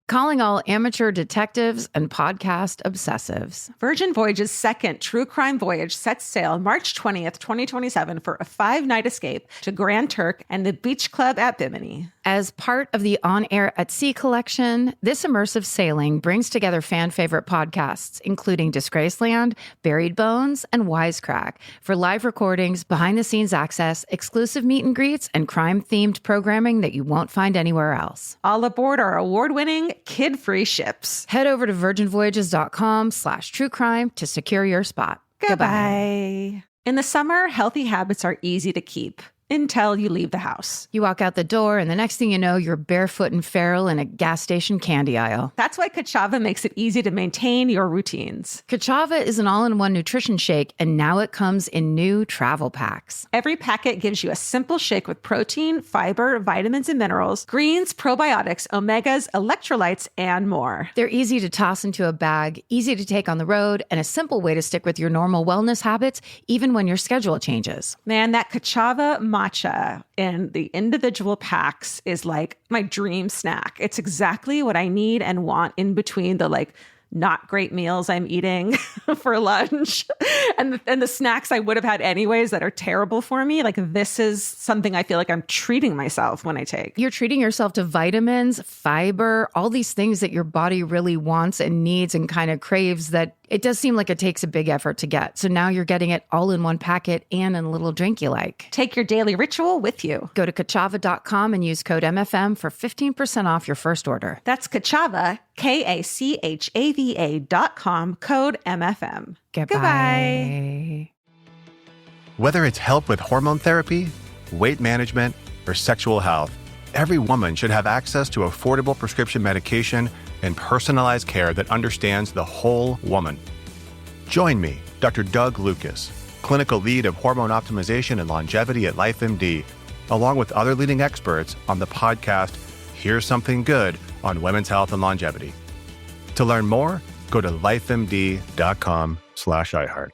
Calling all amateur detectives and podcast obsessives. Virgin Voyage's second true crime voyage sets sail March 20th, 2027 for a 5-night escape to Grand Turk and the Beach Club at Bimini. As part of the On Air at Sea collection, this immersive sailing brings together fan-favorite podcasts, including Disgraceland, Buried Bones, and Wisecrack, for live recordings, behind-the-scenes access, exclusive meet and greets, and crime-themed programming that you won't find anywhere else. All aboard our award-winning, kid-free ships. Head over to virginvoyages.com/truecrime to secure your spot. Goodbye. In the summer, healthy habits are easy to keep. Until you leave the house. You walk out the door, and the next thing you know, you're barefoot and feral in a gas station candy aisle. That's why Kachava makes it easy to maintain your routines. Kachava is an all-in-one nutrition shake, and now it comes in new travel packs. Every packet gives you a simple shake with protein, fiber, vitamins and minerals, greens, probiotics, omegas, electrolytes, and more. They're easy to toss into a bag, easy to take on the road, and a simple way to stick with your normal wellness habits, even when your schedule changes. Man, that Kachava matcha in the individual packs is like my dream snack. It's exactly what I need and want in between the not great meals I'm eating for lunch and the snacks I would have had anyways that are terrible for me. This is something I feel like I'm treating myself when I take. You're treating yourself to vitamins, fiber, all these things that your body really wants and needs and kind of craves that it does seem like it takes a big effort to get. So now you're getting it all in one packet and in a little drink you like. Take your daily ritual with you. Go to Kachava.com and use code MFM for 15% off your first order. That's Kachava, KACHAVA.com, code MFM. Goodbye. Whether it's help with hormone therapy, weight management, or sexual health, every woman should have access to affordable prescription medication and personalized care that understands the whole woman. Join me, Dr. Doug Lucas, clinical lead of hormone optimization and longevity at LifeMD, along with other leading experts on the podcast Here's Something Good on Women's Health and Longevity. To learn more, go to lifemd.com/iHeart.